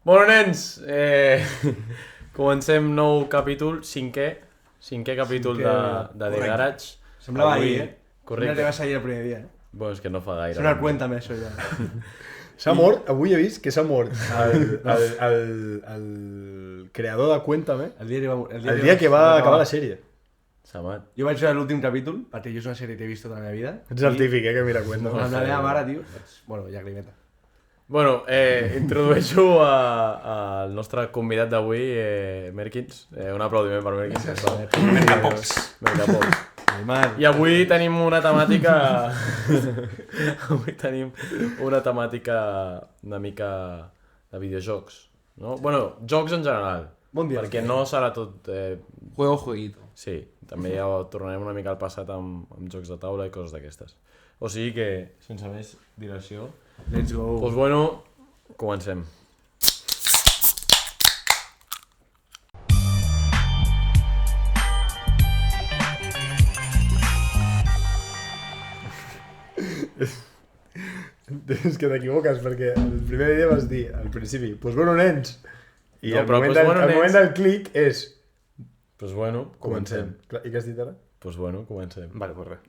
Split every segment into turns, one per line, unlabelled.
Bueno, nens, comencem nou capítol, cinquè capítol de The Garage.
Semblava ahir,
Correcte.
No va salir el primer dia,
Bueno, és que no fa gaire.
Sembla cuéntame això ja.
S'ha mort, avui he vist que s'ha mort el creador de Cuéntame
El
dia que va acabar la sèrie.
S'ha mat.
Jo vaig veure l'últim capítol, perquè jo és una sèrie que he vist tota la meva vida.
Ets el típic, que mira Cuéntame.
Amb la meva mare, tio. Bueno, llagrimeta.
Bueno, introdueixo al nostre convidat d'avui, Merkins. Un aplaudiment per Merkins.
Mercapops.
Mercapops. I avui tenim una temàtica... una mica de videojocs. No? Bueno, jocs en general.
Bon dia.
Perquè no serà tot...
Jueguito.
Sí, també ja tornarem una mica al passat amb jocs de taula i coses d'aquestes. O sigui que, sense més dilació...
Let's go.
Doncs bueno, comencem.
És que t'equivoques, perquè el primer dia vas dir, al principi, pues bueno, nens. I
No,
el
però
moment,
pues bueno,
el moment
nens.
del clic és...
Doncs bueno, comencem.
Clar, I què has dit ara?
Doncs bueno, comencem.
Vale, pues res.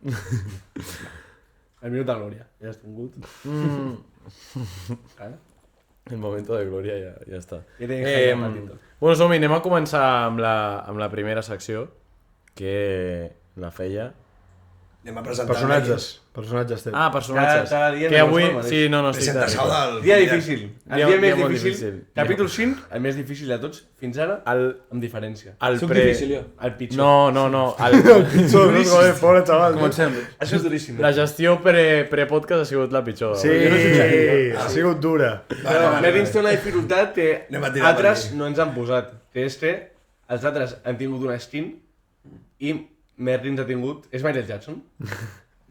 El minut de glòria. Ja has tingut.
El momento de glòria ja està.
Ja tenim hype al títol.
Bueno, som-hi, anem a començar amb la primera secció, que la feia...
Anem a presentar...
Personatges, té.
Ah, personatges.
Cada dia
Que
anem
avui...
al mateix.
Sí, no, estic
Presentació
darrere.
del...
Dia difícil. El dia més
molt
difícil.
difícil.
Capítol 5, el més difícil de tots, fins ara, amb diferència.
El
Soc
pre...
difícil, jo.
El pitjor.
No.
El pitjor, no? Pobre xaval.
Comencem.
Això és duríssim.
La gestió pre-podcast ha sigut la pitjor.
Sí,
Jo no soc
ha sigut dura.
Merins té una dificultat que
Anem a tirar
altres
per aquí.
no ens han posat, que és que els altres han tingut una skin i Merins ha tingut... És Michael Jackson.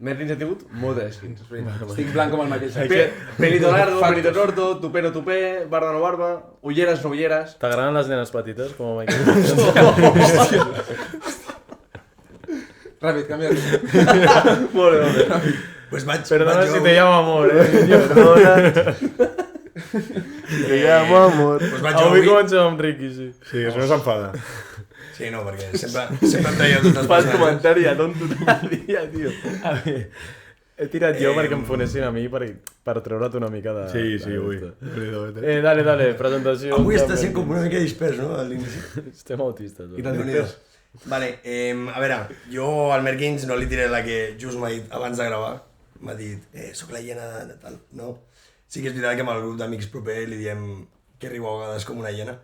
Merins ha tingut moltes skins. És veritat.
Estic blanc com el Michael Jackson.
Pelito largo, pelito corto, tupé no tupé, barba no barba, ulleres no ulleres...
T'agraden les nenes petites, com a Michael?
Ràpid, canvia.
Molt bé.
Pues vaig...
Perdona
vaig
si
jo-
te llamo amor, Perdona.
Te llamo amor.
Pues vaig jo
Avui
avui...
comencem amb Ricky, sí.
Sí, això no s'enfada.
Sí, no, perquè sempre em traieu tots els
Fas
personatges.
comentari a tonto tot el dia, tio. A veure, he tirat jo perquè em fonessin a mi per treure't una mica de...
Sí, ui.
Dale, presentació.
Avui està sent com una mica dispers, no? A l'inici.
Estem autistes.
I tant.
Déu-n'hi-do. Vale, a veure, jo al Merkins no li diré la que just m'ha dit abans de gravar. M'ha dit, soc la hiena de tal, no? Sí que és veritat que amb el grup d'amics proper li diem que riu a vegades com una hiena.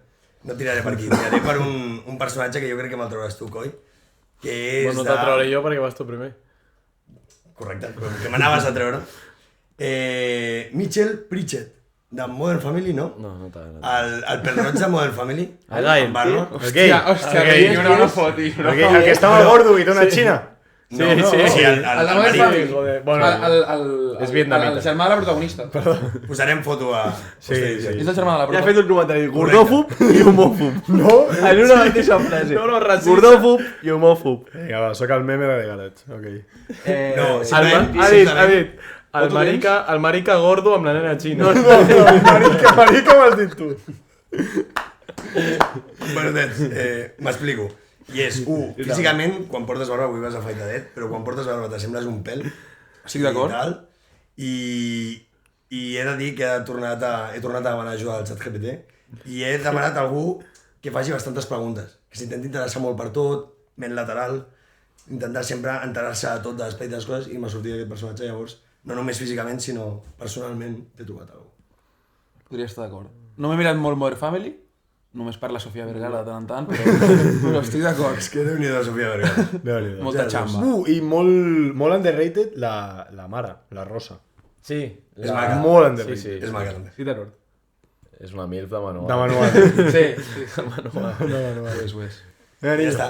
No tiraré per aquí, tiraré per un personatge que jo crec que me'l trauràs tu, coi. Que és
Bueno, no te'l trauré jo perquè vas tu primer.
Correcte, però que m'anaves a treure. Mitchell Pritchett, de Modern Family, no?
No t'agrada.
El pel-roig de Modern Family.
El Gail.
amb barba.
Hòstia,
gay.
i una foto.
El que estava gordo i té una xina.
Sí, sí.
Sí, el
El de Modern
marit.
Family.
Joder, bueno, és vietnamita.
El germà de la protagonista.
Posarem foto a...
Sí.
És el germà de la
Ja he
protagonista.
fet un comentari gordòfob i homòfob.
No?
En una mateixa frase.
No, racista.
Gordòfob i homòfob.
Vinga, va, sóc el meme de Garage. Ok.
No,
Ha
simplement...
dit, el marica gordo amb la nena xina.
Marica m'has dit tu.
Bueno, doncs, m'explico. I és, físicament, quan portes barba, avui vas afeitadet, però quan portes barba t'assembles un pèl.
Estic d'acord.
I he de dir que he tornat a demanar ajuda al ChatGPT i he demanat a algú que faci bastantes preguntes, que s'intenti interessar molt per tot, ment lateral, intentar sempre enterar-se de tot, de l'espai de les coses, i m'ha sortit aquest personatge, llavors, no només físicament, sinó personalment t'he trobat algú.
Podria estar d'acord. No m'he mirat molt Modern Family, només per la Sofia Vergara de tant en tant, però estic d'acord.
És que Déu-n'hi-do, Sofia Vergara.
Molta xamba.
I molt underrated la mare, la Rosa.
Sí.
És maca.
Molt underrated.
Sí.
És maca, també.
Sí, d'acord.
És una milf de manual.
De manual.
Sí. Ho és.
Ja està.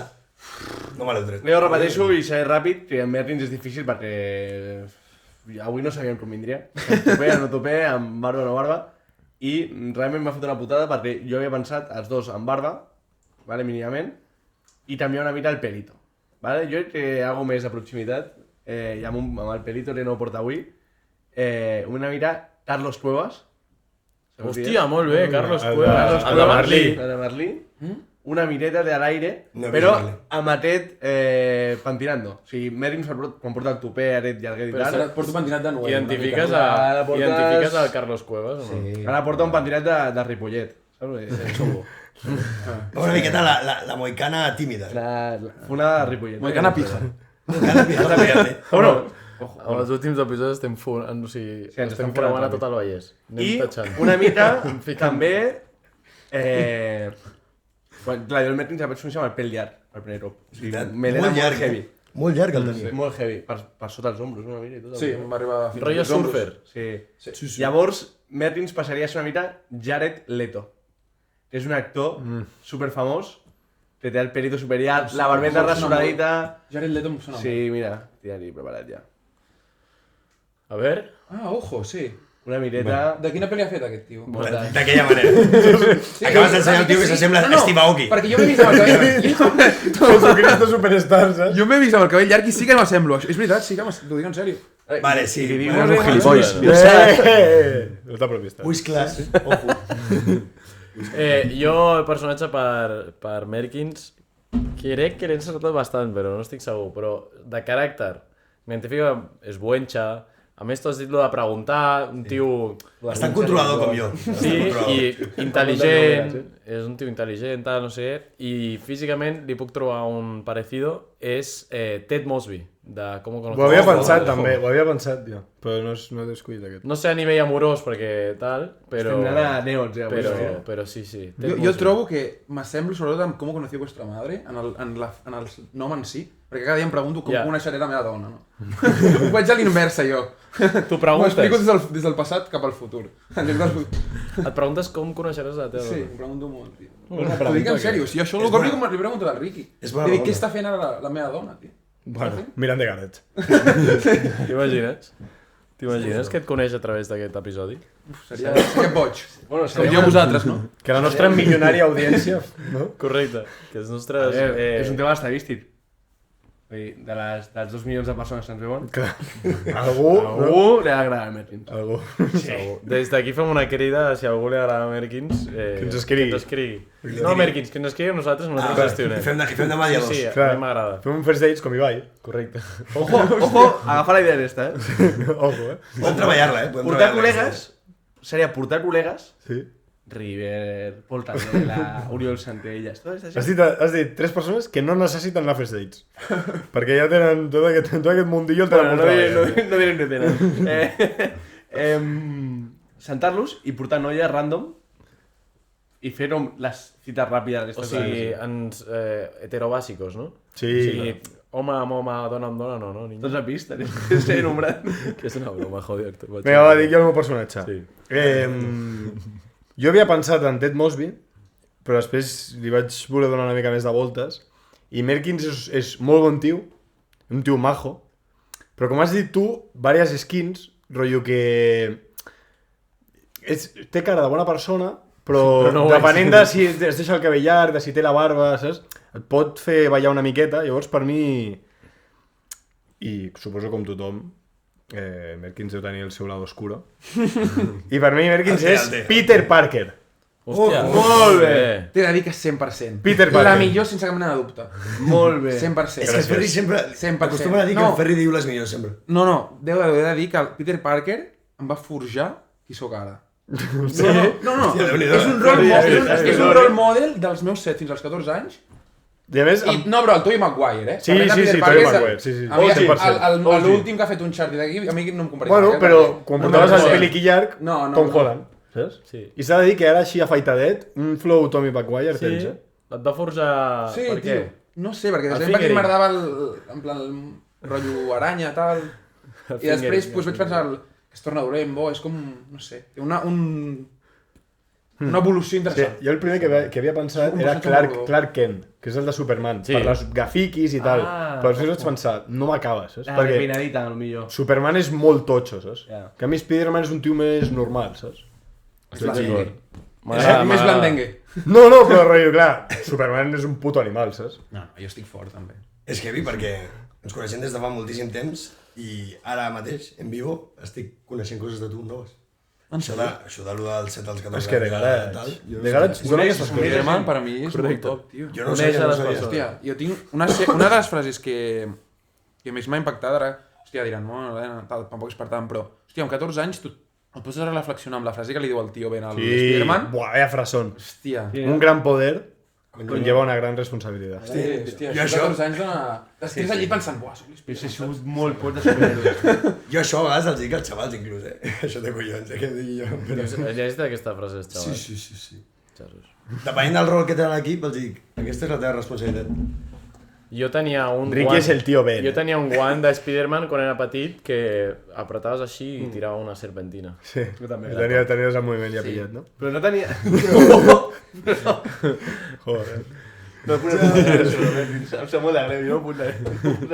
No me l'he tret.
Jo repeteixo i seré ràpid, que en Mertins és difícil perquè avui no sabíem com vindria. Amb tupé, no tupé, amb barba o no barba. I realment m'ha fet una putada perquè jo havia pensat els dos amb barba, vale, mínimament, i també una mica el pelito. Vale? Jo que hago més de proximitat, i amb el pelito que no porta avui, una mica Carlos Cuevas,
Hòstia, molt bé, Carlos
El de-
Cuevas.
el de Merlí.
La de Merlí. Una mireta de l'aire,
No he vist
però
Merlí.
amb atet pentinando. O sigui, Merins quan porta el tupé, aret llarguet i
Però
tal,
Ara porto pentinat de nou.
Identifiques,
Ara portes-
identifiques el Carlos Cuevas o no?
ara porta un pentinat de Ripollet. Saps?
Una miqueta la moicana tímida.
Una de Ripollet.
Moicana pija.
Moicana pija.
Bueno,
En els últims episodis estem fonant, o sigui,
Sí, ens
estem
estem
creuant a
fonant,
tot el Vallès. Anem
I
tatxant.
una mica també... Clar, jo el Mertins el vaig conèixer amb el pèl llarg, el primer cop. O sigui, melena molt heavy.
Molt llarg el tenia.
Molt heavy, per sota els ombros, una mica i tot.
Sí, em va arribar fins
Rotllo
als ombros.
surfer.
Sí. Llavors, Mertins passaria a ser una mica Jared Leto. És un actor superfamós, que té el pelito super llarg, la barbeta
Sona
rasuradita...
Jared Leto em sona molt.
Sí, mira, tira-li preparat ja.
A veure...
Ah, ojo, sí.
Una mireta...
De quina pel·li ha fet aquest tio?
D'aquella manera. Acabes d'ensenyar un tio que s'assembla a Steve Aoki.
Perquè jo m'he vist amb el cabell...
Jesucristo Superstar, saps?
jo m'he vist amb el cabell llarg i sí que m'assemblo. És veritat, sí que t'ho dic en sèrio.
Vale, sí.
I
Bueno,
un gilipolles.
No està previst.
Ulls clars. Ojo.
Jo, el personatge per Merkins, crec que l'he encertat bastant, però no estic segur. Però de caràcter, m'identifica, és buenxa. A més, tu has dit lo de preguntar, un tio...
Bastant controlador com jo.
Sí, i intel·ligent, és un tio intel·ligent, tal, no sé, i físicament li puc trobar un parecido, és Ted Mosby, de Com
Ho
conocer.
havia pensat, també. Ho havia pensat, tio. Però no he descuidat aquest.
No sé a nivell amorós, perquè tal, però...
Estem anant a neons, ja.
Però sí, sí. Ted
Jo
Mosby.
trobo que m'assemblo sobretot amb Com conocí vuestra madre, en el nom en si, perquè cada dia em pregunto com
Ja.
coneixeré la meva dona, no? Ho vaig a l'inversa, jo.
Tu
M'ho
preguntes,
explico des del passat cap al futur. En lloc del futur.
et preguntes com coneixeràs la teva
Sí,
dona.
em pregunto molt, tio.
Una
T'ho dic en sèrio, si això el cop li pregunto al Ricky.
És bona
Li dic,
pregunta.
què està fent ara la meva dona, tio?
Bueno, mirant de Garrett.
T'imagines? T'imagines que et coneix a través d'aquest episodi?
Seria boig.
Bueno,
Com jo vosaltres, no?
Que la nostra milionària audiència, no?
Correcte. Que els nostres...
És un tema estadístic. Vull dir, dels 2 milions de persones que ens veuen,
Clar. Algú...
algú li ha agradat Mertins.
Algú.
Segur. Des d'aquí fem una crida, si a algú li agrada Merkins, que
ens escrigui.
Que ens escrigui. No Merkins, que ens escrigui a nosaltres, nosaltres gestionem.
I fem de mediadors.
Sí,
Clar.
a mi m'agrada.
Fem un first dates com Ibai.
Correcte.
Ojo, agafa la idea d'esta,
Ojo,
Podem treballar-la,
Portar
treballar-la
col·legues, seria portar col·legues,
Sí.
River, Pol Tandela, Oriol Santellas, tot això.
Has dit 3 persones que no necessiten anar a first dates. Perquè ja tenen tot aquest mundillo el tenen
Bueno,
molt
no
treballat.
direm què tenen. Sentar-los i portar noies random i fer les cites ràpides.
O sigui, ens heterobàsicos, no?
Sí.
O sigui, home amb home, dona amb dona, no, niño?
Tots a pista, s'he nombrat.
Que és una broma, joder.
Vinga, va, dic jo el meu personatge.
Sí.
Jo havia pensat en Ted Mosby, però després li vaig voler donar una mica més de voltes. I Merkins és molt bon tio, un tio majo, però com has dit tu, diverses skins, rotllo que... té cara de bona persona, però
no ho
depenent de si es deixa el cabell llarg, de si té la barba, saps? Et pot fer ballar una miqueta, llavors per mi... I suposo com tothom, Merkins deu tenir el seu lado oscuro. I per mi Merkins és Peter Parker.
Hòstia,
molt bé.
T'he de dir que 100%.
Peter Parker.
La millor sense cap mena de dubte.
Molt bé.
100%.
És que el Ferri sempre...
100%.
Acostuma a dir que
No.
el Ferri diu les millors sempre.
No, he de dir que el Peter Parker em va forjar qui sóc ara. No.
Hòstia, Déu-n'hi-do.
És un role model dels meus 7 fins als 14 anys.
I a més,
I, no, però el Tobey Maguire, eh?
Sí,
Parlem de
sí,
Peter
sí,
Parker,
Tobey Maguire, sí, sí.
A mi,
100%.
l'últim que ha fet un Uncharted d'aquí, a mi no em compareix.
bueno, però quan portaves el
no.
peliqui llarg,
No,
Tom Holland, saps?
Sí.
I s'ha de dir que ara així afaitadet, un flow Tommy Maguire
Sí?
tens,
Et va forjar...
Sí,
per què?
tio. No sé, perquè
El
des de petit
fingering.
m'agradava en plan el rotllo aranya, tal. I després pues, vaig pensar que es torna dolent, bo, és com, no sé, té una evolució
Sí,
interessant.
jo el primer que havia pensat
Un
era
personatge molt bo.
Clark Kent, que és el de Superman,
Sí.
per les gafiquis i tal.
Ah,
però després vaig pensar, no m'acaba, saps?
La
Perquè
repeinadita, potser.
Superman és molt totxo, saps?
Ja.
Que a mi Spiderman és un tio més normal, saps?
Estic
Sí.
d'acord.
És
M'agrada,
més
m'agrada.
blandengue.
No, però rotllo, clar, Superman és un puto animal, saps?
No, jo estic fort, també.
És heavy perquè ens coneixem des de fa moltíssim temps i ara mateix, en vivo, estic coneixent coses de tu noves. Això de lo del 7 als 14
És que de garage. De garage són aquestes coses.
Spiderman per mi és molt top, tio.
Jo no sé, jo no sabia.
Hòstia, jo tinc una de les frases que més m'ha impactat ara, hòstia, diran, tampoc és per tant, però, hòstia, amb 14 anys tu et poses a reflexionar amb la frase que li diu el tio Ben al Spiderman.
Buah, vaya frasón.
Hòstia.
Un gran poder conlleva una gran responsabilitat.
Hòstia, això 14 anys dona... Estigues allí pensant, buah, soc
Però he sigut molt pot de superhéroes.
Jo això a vegades els dic als xavals, inclús, Això té collons, què digui jo. Però...
Has llegit aquesta frase, xaval?
Sí. Depenent del rol que té l'equip, els dic, aquesta és la teva responsabilitat.
Jo tenia un
Ricky és el tio Ben.
Jo tenia un guant de Spiderman quan era petit que apretaves així i tirava una serpentina.
Sí,
Jo també.
tenies el moviment ja pillat, no?
Però no tenia...
Joder.
No puc em sap molt de greu, jo no puc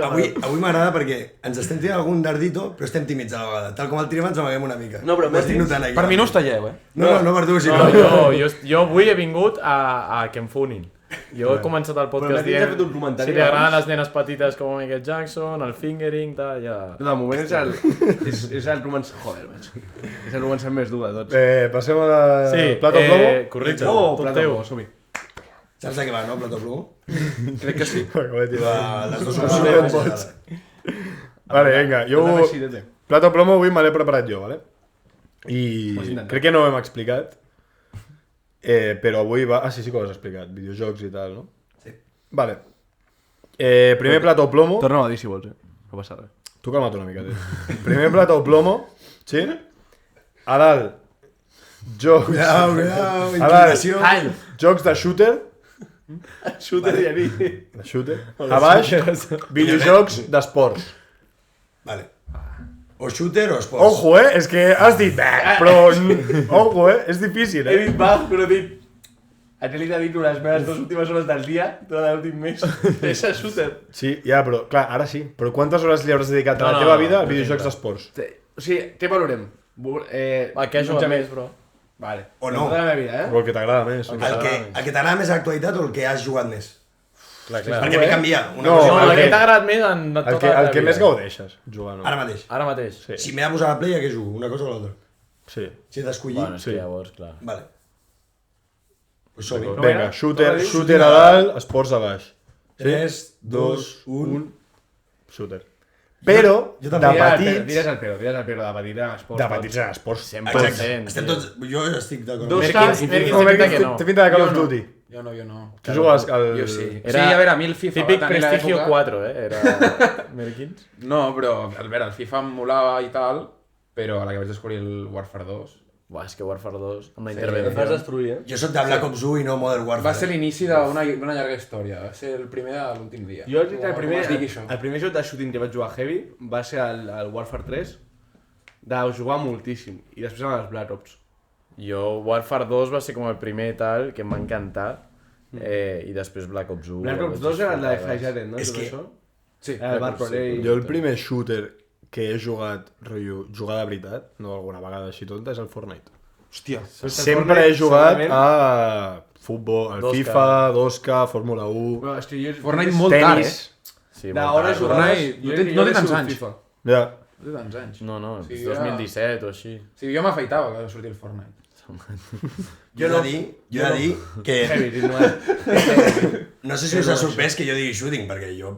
Avui m'agrada perquè ens estem tirant algun dardito, però estem tímids a la vegada. Tal com el tirem ens amaguem una mica.
No, però
Ho estic notant aquí.
Per mi no us talleu,
No per tu, sí.
No, jo avui he vingut a que em funin. Jo he començat el podcast
Però
dient
ha fet un comentari
si li agraden
abans.
les nenes petites com Michael Jackson, el fingering, tal, ja...
De moment és el començament... Joder, macho. És el començament més dur de tots.
Passem a la...
Sí,
Plato Plomo.
correcte,
Oh,
tot
Plato
teu.
Plomo, som-hi.
Saps de què va, no, Plató Plomo?
Crec que sí.
Les dues
opcions. Vale, vinga, jo... Plato Plomo avui me l'he preparat jo, vale? I crec que no ho hem explicat, però avui va... Ah, sí que ho has explicat, videojocs i tal, no?
Sí.
Vale. Primer Plato Plomo...
Torna-ho a dir si vols, No passa res.
Tu calma't una mica, tio. Primer Plato Plomo, sí? A dalt, jocs...
Cuidao,
A
inclinació.
dalt, jocs de shooter.
Shooter i anir.
De shooter. A baix, videojocs d'esports.
Vale. O shooter o esports.
Ojo, és que has dit però... Ojo, és difícil,
He dit va, però he dit... Aquell ha dit unes meves 2 últimes hores del dia, durant l'últim mes. És el shooter.
Sí, ja, però clar, ara sí. Però quantes hores li hauràs dedicat a la teva vida a videojocs d'esports?
O sigui, què valorem?
Va, què has jugat més, bro?
Vale.
O no.
Tota la meva vida,
O el que t'agrada més.
El que t'agrada més a l'actualitat o el que has jugat més?
Clar, clar.
Perquè m'he canviat. Una
No,
cosa
No,
el
el
que-
que t'ha agradat més en tota
El
la
que
teva
més
vida.
gaudeixes, jugant.
Ara mateix.
Ara mateix?
Sí.
Si m'he de posar a la play, a què jugo? Una cosa o l'altra?
Sí.
Si he d'escollir...
Bueno, és que llavors, clar.
Vale. Pues som-hi.
Vinga, shooter
Torna a dir,
shooter a dalt, esports a baix.
3, 2, 1...
Shooter. Però,
Jo
de
també.
petits...
Diràs el Pedro de petit a esports.
De petits en esports.
100%.
Estem tots... Jo estic d'acord.
Dos
Merkins,
cas,
Merkins
No,
té pinta que no.
té pinta de Call of
Jo no.
Duty.
Jo no.
Tu jugues al...
Jo sí.
Era
Sí, a veure, a mi el FIFA
Típic
va tenir
Prestigio
l'època...
4, Era Merkins.
No, però, a veure, el FIFA em molava i tal, però a la que vaig descobrir el Warfare 2...
Buah, és que Warfare 2, amb la
Et vas
intervenció.
destruir,
Jo sóc de Black Ops 1 i no Modern Warfare.
Va ser l'inici d'una llarga història, va ser el primer de l'últim dia.
Jo dic que
Com es digui això.
el primer joc de shooting que vaig jugar heavy va ser el Warfare 3, de jugar moltíssim, i després amb els Black Ops.
Jo, Warfare 2 va ser com el primer tal que em va encantar, i després Black Ops 1.
Black Ops 2 era el de High no?
És
Tot
que-
això?
Sí,
Era el Bad Parade.
Jo el primer shooter que he jugat, rotllo, jugar de veritat, no alguna vegada així tonta, és el Fortnite.
Hòstia.
Sempre he jugat a futbol, al
2K.
FIFA, 2K, Fórmula 1,
Bueno, és que jo...
Fortnite molt tard,
tenis.
Sí,
D'hora
molt tard.
jugades...
No té tants anys.
FIFA.
Ja.
No té tants anys.
No, no,
Sí,
és 2017 o així.
Sí, jo m'afeitava quan va sortir el Fortnite.
Jo he de dir que...
Heavy, dic, no,
No sé si us ha sorprès que jo digui shooting, perquè jo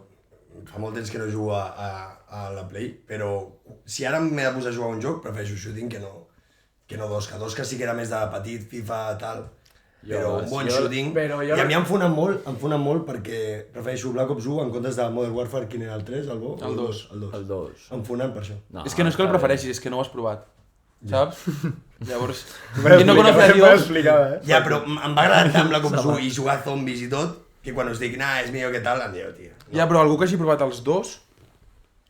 fa molt temps que no jugo a la Play, però si ara m'he de posar a jugar a un joc, prefereixo shooting que no 2K. 2K sí que era més de petit, FIFA, tal, però un bon shooting...
però jo-
I a mi em fonen molt perquè prefereixo Black Ops 1 en comptes de Modern Warfare, quin era el 3, el bo?
El 2.
El 2.
Em fonen per això.
No,
És que no és que el
està bé.
prefereixis, és que no ho has provat. Saps? Llavors...
Qui
no conoce a Dios...
explicava,
Ja, però em va agradar tant Black Ops 1 i jugar a zombies i tot, que quan us dic, és millor que tal, em dieu, tio.
Ja, però algú que hagi provat els dos...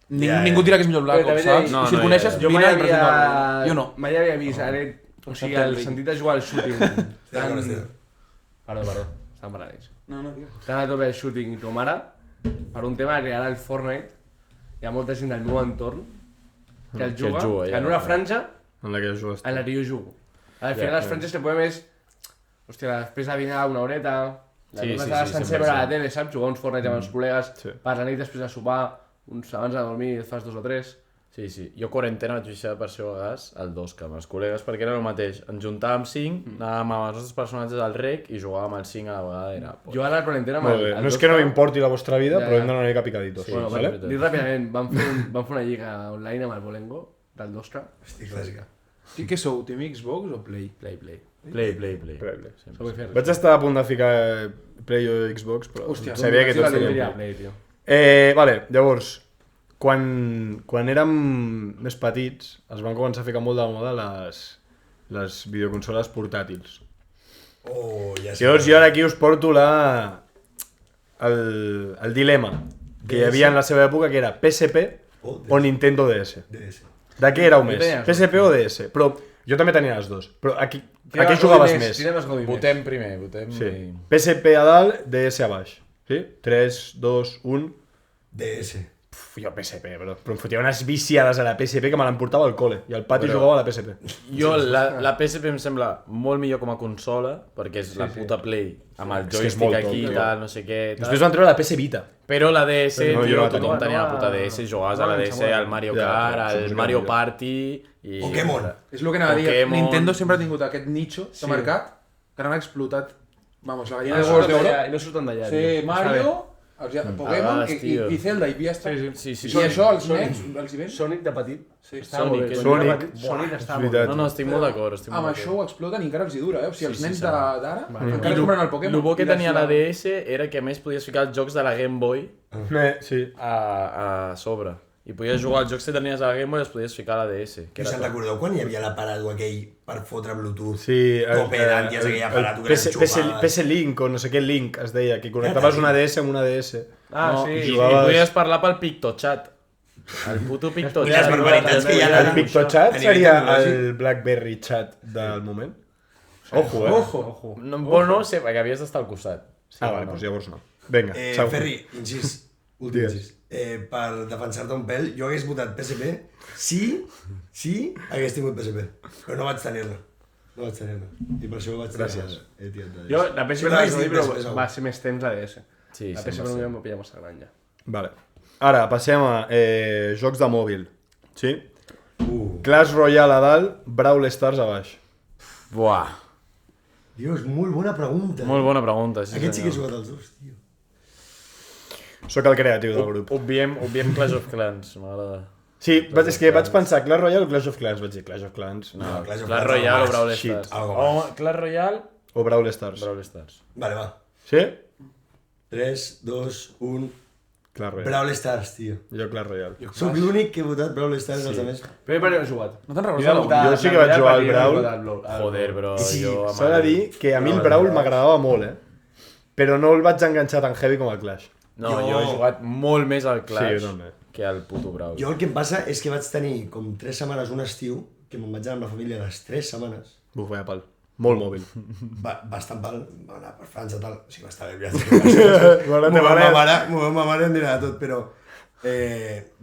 Ja.
Ningú dirà que és millor el Black
Però
Ops,
també
saps?
no,
I si el
no,
coneixes,
Jo mai
vine i
havia...
presenta'l. Jo no.
Mai havia vist, o sigui, el sentit de jugar al shooting...
Estic d'acord.
Perdó, estan parlant ells.
No, digues.
Tan a tope el shooting com ara, per un tema que ara el Fortnite, hi ha molta gent del meu entorn que el
Que el
juga,
juga, ja,
en una
ja.
franja
En la que jugues.
en la que jo jugo. Al final les franges que podem és, hòstia, després de dinar una horeta,
Sí,
sí,
sí,
sí,
sí,
sense veure la tele, saps? Jugar uns Fortnite amb els col·legues,
Sí.
per la nit després de sopar, abans de dormir fas 2 o 3.
Sí. Jo quarantena vaig viciar per ser vegades al 2K amb els col·legues, perquè era el mateix. Ens juntàvem 5, anàvem amb els nostres personatges al rec i jugàvem al 5 a la vegada. Era...
Jo ara a la quarantena...
Molt bé. No és que no m'importi la vostra vida, però hem d'anar una mica picaditos.
Sí,
Bueno,
vale.
dir ràpidament, vam fer una lliga online amb el Bolengo, del 2K.
Hosti, clàssica.
Sí, què sou? Team Xbox o Play?
Play.
Som fer.
Vaig estar a punt de ficar Play o Xbox, però
Hòstia,
sabia que tots
Jo
teníem
diria
Play.
Play, tio.
Vale, llavors, quan érem més petits, es van començar a ficar molt de moda les videoconsoles portàtils.
Oh, ja
I
sé.
llavors jo ara aquí us porto el dilema que hi havia en la seva època, que era PSP o Nintendo DS.
DS.
De què éreu més?
tenia les dues.
PSP o DS? Però jo també tenia les dues. Però a què
vas
jugaves
gaudir
més?
Quina vas gaudir més?
Votem primer, votem...
Sí.
I...
PSP a dalt, DS a baix. Sí? 3, 2, 1...
DS.
Jo PSP, però em fotia unes viciades a la PSP que me l'emportava al cole. I al pati jugava a la PSP.
Jo, la PSP em sembla molt millor com a consola, perquè és la puta Play, amb el
És que és
joystick
molt
aquí,
top,
tal, no sé què, tal.
Després van treure la PS Vita.
Però la DS,
Però no, jo
tio,
no la
tothom
tenia.
tenia la puta DS, jugaves a la DS, al Mario
Ja,
Kart,
però
al
suposo que
Mario
millor.
Party... I...
Pokémon.
És el que anava a dir.
Pokémon.
Nintendo sempre ha tingut aquest nicho de mercat que no han explotat. Vamos, la
I
gallina
no
de huevos de
surten
oro.
d'allà, i no surten d'allà.
Sí,
tio.
Mario, Pokémon
vegades,
i
tio.
Zelda, i ja està.
Sí.
I això, els nens, els hi ven?
Sonic de petit.
Sí.
Estava molt bé.
Sonic,
Quan jo era
Sonic.
petit, Sonic estava
És
molt
veritat.
bé.
No, estic molt d'acord, estic
Amb
molt
això
d'acord.
ho exploten i encara els hi dura, eh? O sigui, els
Sí,
nens
sí,
d'ara encara
I
es compren el Pokémon.
el bo que
I les
tenia la
filaven.
DS era que a més podies ficar els jocs de la Game Boy
Sí.
a sobre. I podies jugar als jocs que tenies a la Game Boy i els podies ficar a la DS. Que
Us
era
en
top.
recordeu quan hi havia l'aparador aquell per fotre Bluetooth?
Sí,
Tope d'ànties, aquell aparato que l'enxufaves.
PS Link o no sé què Link es deia, que connectaves una DS amb una DS.
Ah,
No,
sí.
i
jugaves-
podies parlar pel PictoChat. El puto PictoChat.
I les barbaritats que hi ha
El
ara.
PictoChat
A nivell
seria
tecnològic.
el BlackBerry Chat del moment? Ojo, eh?
Ojo.
No, bueno, no sé, perquè havies d'estar al costat. Sí,
Ah, vale, doncs llavors no. Vinga, segon.
Ferri, incís. Últim
Digues.
incís. Per defensar-te un pèl, jo hagués votat PSP si hagués tingut PSP. Però no vaig tenir-la. No vaig tenir-la. I per això vaig tenir-la.
Gràcies.
Jo, la PSP
Sí,
no vaig
sí,
gaudir, però
PSP.
va ser més temps a DS.
Sí,
La
sí,
PSP
va ser.
no m'ho pilla massa gran ja.
Vale. Ara, passem a jocs de mòbil. Sí? Clash Royale a dalt, Brawl Stars a baix.
Buah,
Dios, molt bona pregunta.
molt bona pregunta. Sí,
Aquest sí que he
senyor.
jugat als dos, tio.
Sóc el creatiu del grup.
Obviem Clash of Clans, m'agrada.
Sí, és que vaig pensar Clash Royale o Clash of Clans. Vaig dir Clash of Clans
No, Clash of
Clash
Clans,
Royale o
algo
Brawl
más.
Stars.
Algo
O Clash Royale,
o Brawl Stars.
Brawl Stars.
Vale, va.
Sí?
3, 2, 1...
Clash Royale.
Brawl Stars, tio.
Jo Clash Royale.
Soc l'únic que he votat Brawl Stars dels altres.
Però jo he jugat.
No te'n recordes
Jo he
de
votat
Jo sí que vaig
la
jugar al
Royale,
Brawl.
he jugat al Brawl.
Joder, bro,
Sí,
jo...
S'ha de dir que a mi el Brawl m'agradava molt, però no el vaig enganxar tan heavy com el Clash.
No,
Jo-
jo he jugat molt més al Clash
Sí, jo també.
que al puto Brawl.
Jo el que em passa és que vaig tenir com 3 setmanes un estiu, que me'n vaig anar amb la família les 3 setmanes,
Buf, vaya pal. Molt mòbil.
bastant pal, va anar per França tal, o sigui, va estar bé el viatge.
Bueno,
M'ho
te
va
vale.
ma mare em dirà de tot, però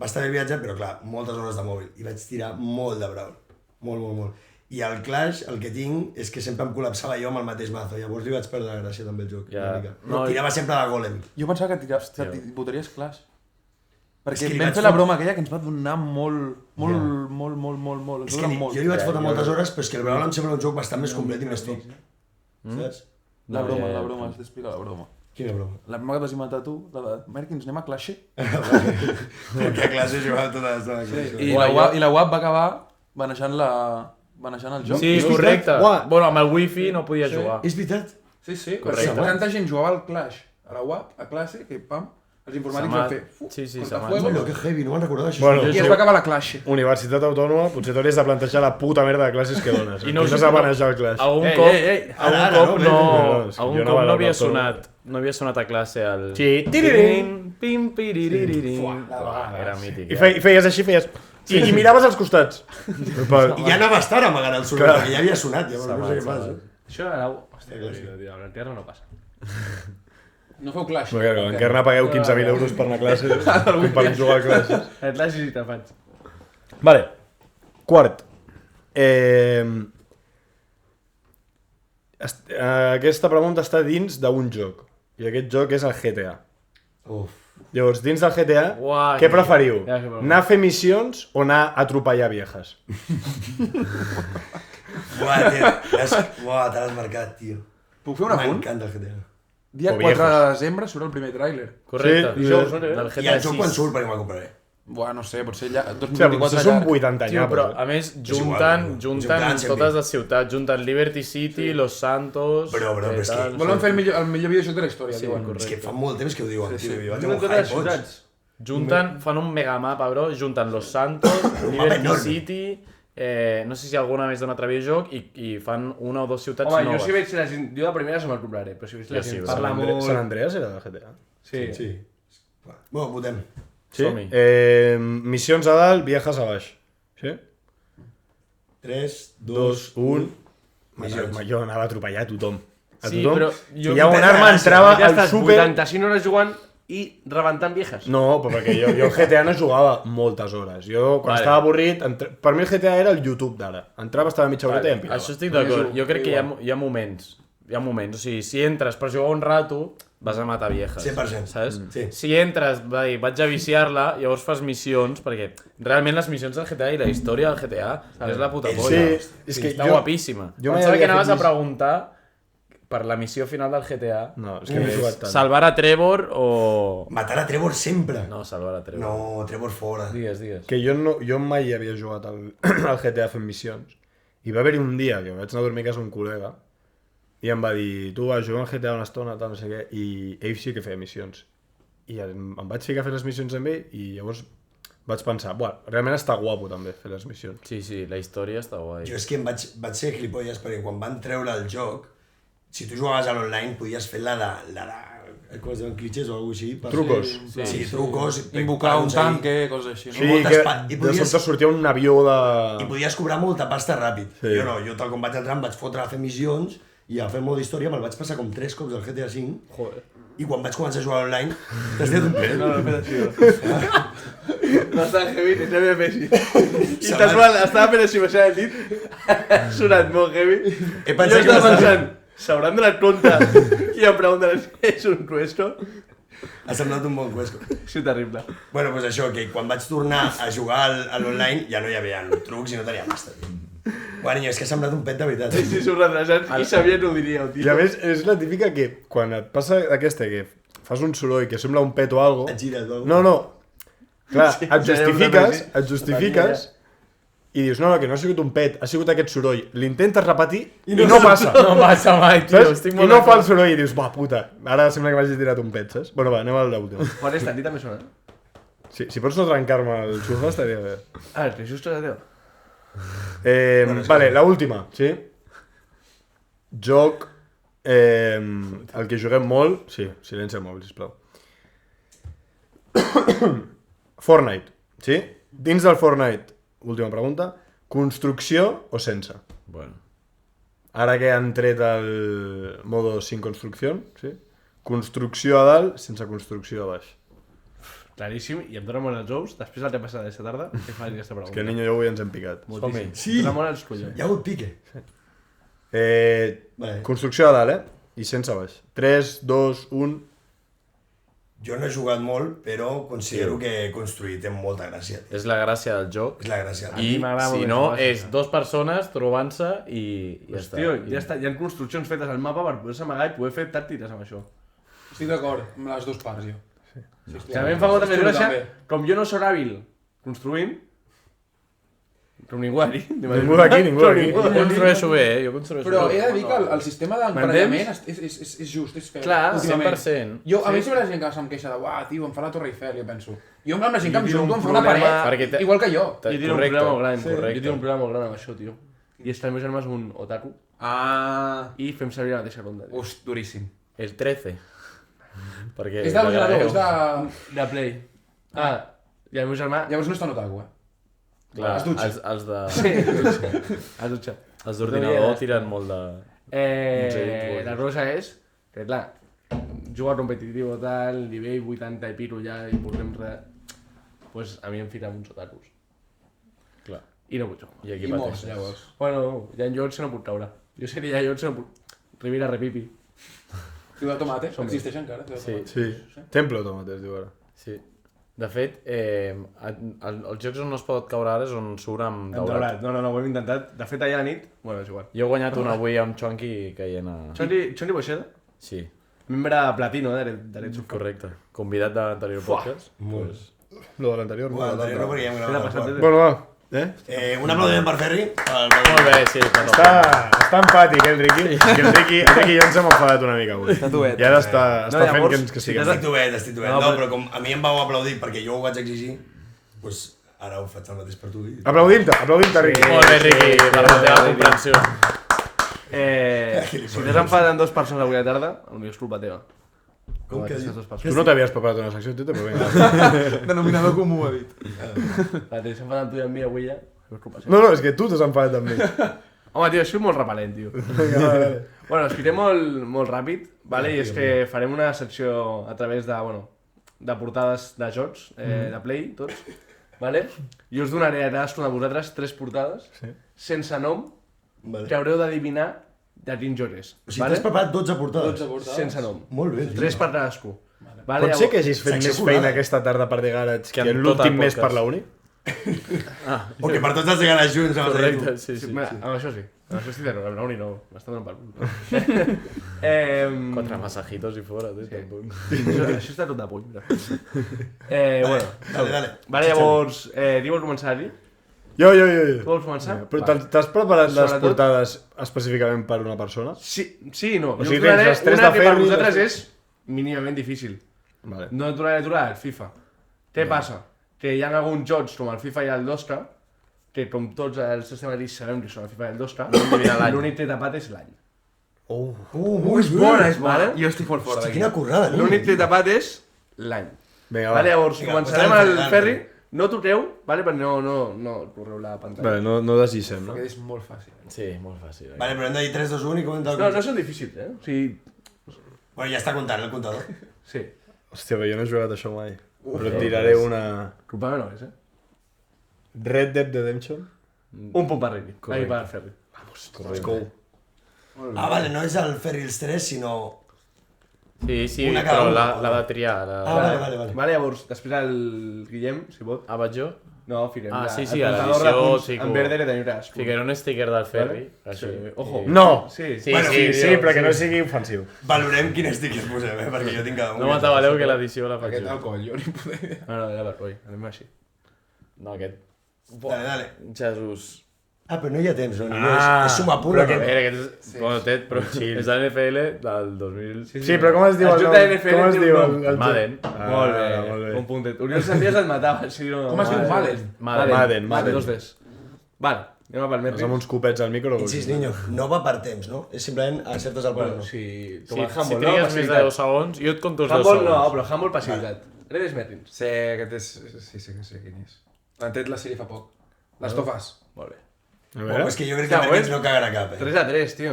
va estar bé el viatge, però clar, moltes hores de mòbil, i vaig tirar molt de Brawl, molt. I el Clash, el que tinc, és que sempre em col·lapsava jo amb el mateix mazo, llavors li vaig perdre la gràcia també el joc,
Ja.
una mica.
No,
Tirava sempre de Golem.
Jo pensava que votaries Clash. Perquè
És que li
vam
vaig
fer la
fot-
broma aquella que ens va donar molt. Ens
És
va
que
donar molt.
jo li vaig fotre moltes hores, però és que el Brawl em sembla un joc bastant més complet i més top. Saps?
La
No,
broma,
ja,
la
ja,
broma, has d'explicar la broma.
Quina broma?
La broma que t'has inventat tu, la de Merkins, anem a Clash.
Que classe jugava tota l'estona.
I la UAP va acabar banejant el joc.
Sí,
És
correcte.
veritat. Uah.
Bueno, amb el wifi no podia jugar.
És veritat?
Sí, sí,
Correcte.
perquè tanta gent jugava al Clash a la UAP, a classe, que pam, els informàtics van fer...
Sí, sí,
cortafuegos,
Bueno, que heavy, no me'n recordava això.
Bueno,
I es va acabar la Clash.
Universitat Autònoma, potser t'hauries de plantejar la puta merda de classes que dones.
I
I
no
no
us-
has de manejar el Clash.
Algun
Ei,
cop,
ei, ei.
algun
Ara,
cop
no,
no,
no, és que
algun
jo no
cop
vaig
no
al
havia
doctor.
sonat, no havia sonat a classe el...
Sí,
Tiririn, pim, piriririn. Era mític.
I feies així, feies... I miraves als costats.
I ja anava a estar amagant el soroll, perquè ja havia sonat, llavors no sé què passa.
Això a la... Hòstia, tio, a l'Enterra no passa.
No feu Clash.
Perquè a l'Encarna pagueu 15.000 euros per anar a classe com per jugar a classes.
El Clash sí te'n faig.
Vale. Quart. Aquesta pregunta està dins d'un joc. I aquest joc és el GTA.
Uf.
Llavors, dins del GTA,
Uah,
què preferiu?
Ja sé per on.
Anar a fer missions o anar a atropellar viejas?
Buah, tio. Buah, te l'has marcat, tio.
Puc fer un apunt?
M'encanta el GTA.
Dia
O
4 de
viejos.
desembre surt el primer tràiler.
Correcte.
Sí,
dijous, no?
Del
I
GTA
el joc quan
6.
surt perquè me'l compraré.
Buah, no sé, potser ja...
O sigui,
2024
són
llarg.
80
Tio, però
nyapos.
a més
igual,
junten
juntant sempre.
totes les ciutats, junten Liberty City, Los Santos...
Però és que
tal,
Volen fer el millor videojoc de la història,
Sí,
diuen.
correcte.
És que fa molt temps que ho diuen, tio. Jo vaig
Junten
amb un
totes les
hype, boig.
ciutats.
Junten, fan un megamapa, bro, junten Los Santos, Liberty
enorme.
City, no sé si alguna més d'un altre videojoc, i fan una o dues ciutats
Home, jo
noves.
si veig la gent... Jo de primera se me'l compraré, però si veig la
Jo sí,
gent
San
parla molt...
Sant Andreas era de GTA.
Sí.
Sí. Bueno, votem.
Sí?
Som-hi.
Missions a dalt, viejas a baix. Sí?
3,
2,
2,
1...
Missions.
Jo anava a atropellar a tothom. A
Sí,
tothom.
però
Si
jo-
hi ha una
Però
arma,
gràcies,
entrava
Ja
al
estàs
súper...
85 hores jugant i rebentant viejas.
No, però perquè jo al GTA no jugava moltes hores. Jo, quan
Vale.
estava avorrit, per mi el GTA era el YouTube d'ara. Entrava, estava mitja horeta i em pirava.
Això estic d'acord. Jo crec que hi ha moments. Hi ha moments. O sigui, si entres per jugar un rato, vas a matar viejas.
100%.
Saps?
Sí.
Si entres, vaig a viciar-la, llavors fas missions, perquè realment les missions del GTA i la història del GTA és la puta
Sí,
polla.
és que
està
jo-
guapíssima.
jo mai
Pensava
havia
que anaves
fet
a preguntar per la missió final del GTA.
No, és que no he jugat tant.
Salvar a Trevor o...
Matar a Trevor sempre.
No, salvar a Trevor.
No, Trevor fora.
Digues.
Que jo mai havia jugat al GTA fent missions. I va haver-hi un dia que vaig anar a dormir a casa un col·lega i em va dir, tu vas jugar al GTA una estona, tal, no sé què, i ell sí que feia missions. I em vaig ficar a fer les missions amb ell i llavors vaig pensar, buah, realment està guapo també fer les missions.
Sí, la història està guai.
Jo és que vaig ser gilipolles perquè quan van treure el joc, si tu jugaves a l'online podies fer la de com es diuen, clitxes o alguna cosa així. Per
Trucos.
Sí, trucos.
Invocar un
aconseguir-
tanque, coses així.
Sí,
No?
moltes
que
i
de
podies-
sobte sortia un avió de...
I podies cobrar molta pasta ràpid.
Sí.
Jo no, jo tal com vaig entrar em vaig fotre a fer missions i a fer molt d'història me'l vaig passar com 3 cops al GTA V.
Joder.
I quan vaig començar a jugar online, t'has dit un pet.
No, he fet així. No estava heavy, ni havia fet així. I
Se
estava fent així, baixant el dit. Ha sonat molt heavy.
He
Jo
pensat que
estava
m'estava...
pensant, s'hauran donat compte i em pregunten si és un cuesco.
Ha semblat un bon cuesco.
Sí, terrible.
Bueno, doncs això, que quan vaig tornar a jugar a l'online ja no hi havia trucs i no tenia pasta, tio. Bueno, niño, és que ha semblat un pet de veritat.
Sí, són retrasats i sabien ho diríeu,
I
tio.
a més, és la típica que quan et passa aquesta, que fas un soroll que sembla un pet o algo...
Et gires, no?
No. Clar,
Sí,
et justifiques i dius, no, que no ha sigut un pet, ha sigut aquest soroll. L'intentes repetir i no passa.
No passa mai, tio.
Saps?
Estic
I
molt
no fa el
d'acord.
soroll i dius, va, puta, ara sembla que m'hagi tirat un pet, saps? Bueno, va, anem a l'última.
Quan és tant, també sona.
Si pots no trencar-me el xufo, estaria bé.
Ah, el que justo de teu.
Vale, la última, sí? Joc, el que juguem molt... Sí, silenci al mòbil, sisplau. Fortnite, sí? Dins del Fortnite, última pregunta, construcció o sense?
Bueno.
Ara que han tret el modo sin construcció, sí? Construcció a dalt, sense construcció a baix.
Claríssim, i em dóna molt els ous, després del que passa d'aquesta tarda, que fa aquesta pregunta.
Que el niño i jo avui ens hem picat.
Moltíssim.
Sí.
Em dóna molt els collons.
Hi ha hagut pique. Vale.
Construcció a dalt, I sense baix. 3, 2, 1...
Jo no he jugat molt, però considero que construir té molta gràcia, tio.
És la gràcia del joc.
És la gràcia.
I
m'agrada
si
molt
no,
això,
és dues persones trobant-se i ja
Pues,
està.
tio, ja està, hi ha construccions fetes al mapa per poder-se amagar i poder fer tàctiques amb això.
Estic d'acord amb les dues parts, jo. Sí,
Que a mi em fa molta més
Estic
gràcia,
també.
com jo no sóc hàbil construint, com ningú aquí.
Ningú d'aquí, ningú d'aquí.
Jo construeixo bé, jo construeixo
Però
bé.
he de dir que el sistema d'emparellament és just, és fair.
Clar,
últimament.
100%.
Jo, a mi sempre la gent que se'm queixa de uah, tio, em fa la Torre Eiffel, jo penso. Jo amb la gent que em
tinc un
junto em fa una
problema-
paret,
Perquè
igual que jo.
Jo tinc un
Correcte,
problema molt gran,
correcte.
jo tinc un problema molt gran amb això, tio. I és que el meu germà és un otaku
Ah,
i fem servir la mateixa ronda. Tio.
duríssim.
El 13. Perquè
És de l'ordinador, és de...
De Play. Ah, i el meu germà...
Llavors no és tan otaku,
Clar,
es dutxa.
els de...
A dutxa.
Els d'ordinador tiren molt de...
La cosa és que, clar, jugar competitiu o tal, nivell 80 i pico ja i portem res, pues a mi em fica amb uns otakus.
Clar.
I no puc jugar.
I aquí
I molts,
pateixes.
llavors.
Bueno, hi ha llocs que no puc caure. Jo sé que hi ha llocs que no puc... Rivira, repipi.
Ciudad Tomate, existeix encara? Ciudad
Sí.
Tomate?
Sí. Templo Tomate es diu ara.
Sí. De fet, els jocs on no es pot caure ara és on surt amb daurat.
No, ho hem intentat. De fet, ahir a la nit... Bueno, és igual.
Jo he guanyat una avui amb Chonky caient a...
Chonti Boixeda?
Sí,
Membre platino, d'Aret Sofort.
correcte. Convidat de l'anterior podcast. Pues...
Lo de l'anterior.
Bueno, no perquè ja hem
Què t'ha
gravat.
passat, Tete?
Bueno, va.
Un aplaudiment per Ferri.
Molt bé, sí.
Està empàtic, el Riqui. El Riqui i jo ens hem enfadat una mica avui.
Està tuet.
I ara està fent
llavors,
que
si
siguem.
Estic duet. No, però com a mi em vau aplaudir perquè jo ho vaig exigir, doncs ara ho faig el mateix per tu.
Aplaudim-te, Riqui.
Molt bé, Riqui, per la teva comprensió.
Si t'has enfadat amb 2 persones avui a la tarda, potser és culpa teva.
Com que
aquestes 2
Tu
persones.
no t'havies preparat una secció, Tete, però vinga.
Denominador comú, ha dit.
T'has enfadat amb tu i amb mi avui ja. És culpa seva.
No, és que tu t'has enfadat amb mi.
Home, tio, soc molt repel·lent, tio. Bueno, expliquem molt ràpid, vale? I és que farem una secció a través de, de portades de jocs, de Play, tots, vale? I us donaré a cadascun de vosaltres 3 portades, sense nom, que haureu d'adivinar de quin joc és.
O sigui, t'has preparat 12 portades?
Sense nom.
Molt bé.
3 per cadascú. Vale,
Pot ser que hagis fet
secció
més
curada.
feina aquesta tarda per The Garage que
en
en
tot el
l'últim mes
podcast.
per la uni?
O que per tots els de ganes junts.
Correcte, sí, sí.
Mira, amb això sí. Amb això estic d'acord, amb la uni no. M'està donant pel cul.
4 masajitos i fora, tu, tampoc.
Això està tot de puny. Bueno.
Dale.
Vale, llavors, qui vol començar aquí?
Jo.
Tu vols començar?
Però t'has preparat les
Sobretot-
portades específicament per una persona?
Sí i no.
O
Jo
sigui,
us donaré
tens les 3
una
de
que per
Ferri,
vosaltres
les-
és mínimament difícil.
Vale.
No et donaré el FIFA. Què passa? Que hi ha alguns jocs com el FIFA i el 2K, que com tots els escenaris sabem que són el FIFA i el 2K, l'únic que té tapat és l'any.
Molt
És bona.
Vale?
Jo estic molt fora
Hosti,
d'aquí.
quina currada, no?
L'únic que té tapat és l'any.
Vinga, va.
Vale, llavors
Vinga,
començarem
pues
el
dale,
Ferri.
dale.
No toqueu, vale? Perquè no correu la pantalla.
Vale, no desllissem, no?
Perquè és molt fàcil.
Sí, molt fàcil.
Vale, però hem de dir 3, 2, 1 i comentar
No, no són difícils, eh? O sigui,
Bueno, ja està comptant el comptador.
sí.
Hòstia, però jo no he jugat a això mai. Però et tiraré una...
Culpa meva no és, eh?
Red Dead Redemption?
Un punt per Riqui. Ahí per Ferri.
Let's go.
Ah, vale, no és el Ferri els 3, sinó...
Sí,
Una cada
però
una.
l'ha de triar.
Vale.
Vale, llavors, després el Guillem, si pot.
Ah, vaig jo?
No, fiquem
Ah,
la-
sí,
el
a
comptador de
l'edició
punts
fico...
en verde que teniu cadascú.
Ficaré un sticker del Ferri.
Vale?
Així.
Sí. Ojo.
No!
Sí,
Sí,
Bueno,
sí,
Sí, però que no sigui ofensiu.
Valorem quin stickers posem, perquè jo tinc cada un.
No m'atabaleu que l'edició la faig
Aquest
jo.
alcohol, jo ni puc dir.
No, ja va, oi, anem així.
No, aquest...
Dale.
Jesús.
Ah, però no hi ha temps, no?
Ah,
És suma
però
pura.
que-
no?
Aquest és... Bueno, però és de l'NFL del 2000...
Sí, però com es diu
El
el
joc
nom?
de NFL
Com es
diu
diu
nom.
el
Madden.
Molt bé,
molt bé.
un puntet. Oriol Sandias et matava, si no...
Com es diu Madden?
Madden.
Madden.
Dos Ds. Vale, anem a pel
Vas
Merlin.
amb uns copets al micro.
Insist, niño, no va per temps, no? És simplement acertes el
Bueno,
punt.
si...
Si,
Com el
si
handball, no?
trigues més de
Passivitat.
10 segons, jo et conto els 10
Handball
segons.
no, però handball passivitat. Eres Merlin.
Sé que és... Sí, que sé quin és. L'han tret la sèrie fa poc. Les tofes.
Molt bé.
A
Oh,
veure.
és que jo crec que
Ja,
Merkins
oi?
no cagarà cap,
3-3, tio.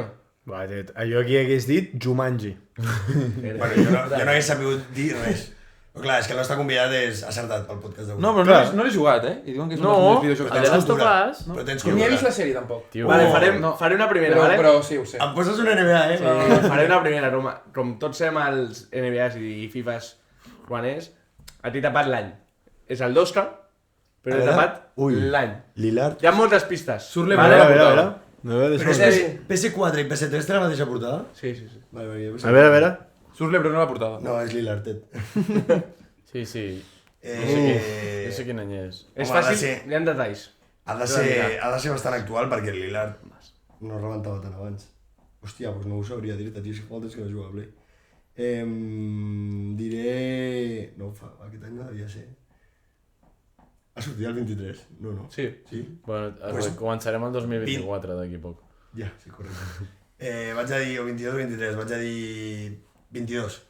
Va, tet, jo aquí hagués dit Jumanji.
Bueno, jo no hagués sabut dir res. Però clar, és que el nostre convidat és acertat pel podcast d'avui.
No, però
Clar.
no l'he jugat, eh? I diuen que és un
No,
dels millors videojocs
el
de
de les
la
topes...
Però tens
Ni he vist la
cultura.
sèrie, tampoc.
Tio,
Vale,
no.
faré una primera,
Però,
vale?
però sí, ho sé.
Em poses una NBA, eh?
Faré una primera, com tots sabem els NBAs i FIFAs quan és, a ti tapat l'any. És el 2K, però he
A veure.
tapat
Ui.
l'any.
Lillard.
Hi ha moltes pistes.
Surt
A
l'Ebron
veure,
a
a
la
veure, a
portada.
veure. A veure,
Però
deixa'm
és
veure.
PS4 i PS3 té la mateixa portada?
Sí, sí, sí.
Vale, jo
A veure.
Surt l'Ebron a la portada.
No, és Lillard, Ted.
Sí, sí. Jo
Eh,
sé quin any és.
És
Home, ha de
fàcil,
ser-
hi ha detalls.
ha de ser bastant actual perquè el Lillard no rebentava tant abans. Hòstia, doncs no ho sabria dir-te, tio, si fa temps que no jugo a Play. Diré... No, aquest any no devia ser. Ha sortit el 23? No.
Sí.
Sí?
Bueno,
Pues-
començarem el 2024 d'aquí a poc.
Ja, sí, correcte. Vaig a dir, o 22 o 23, vaig a dir 22.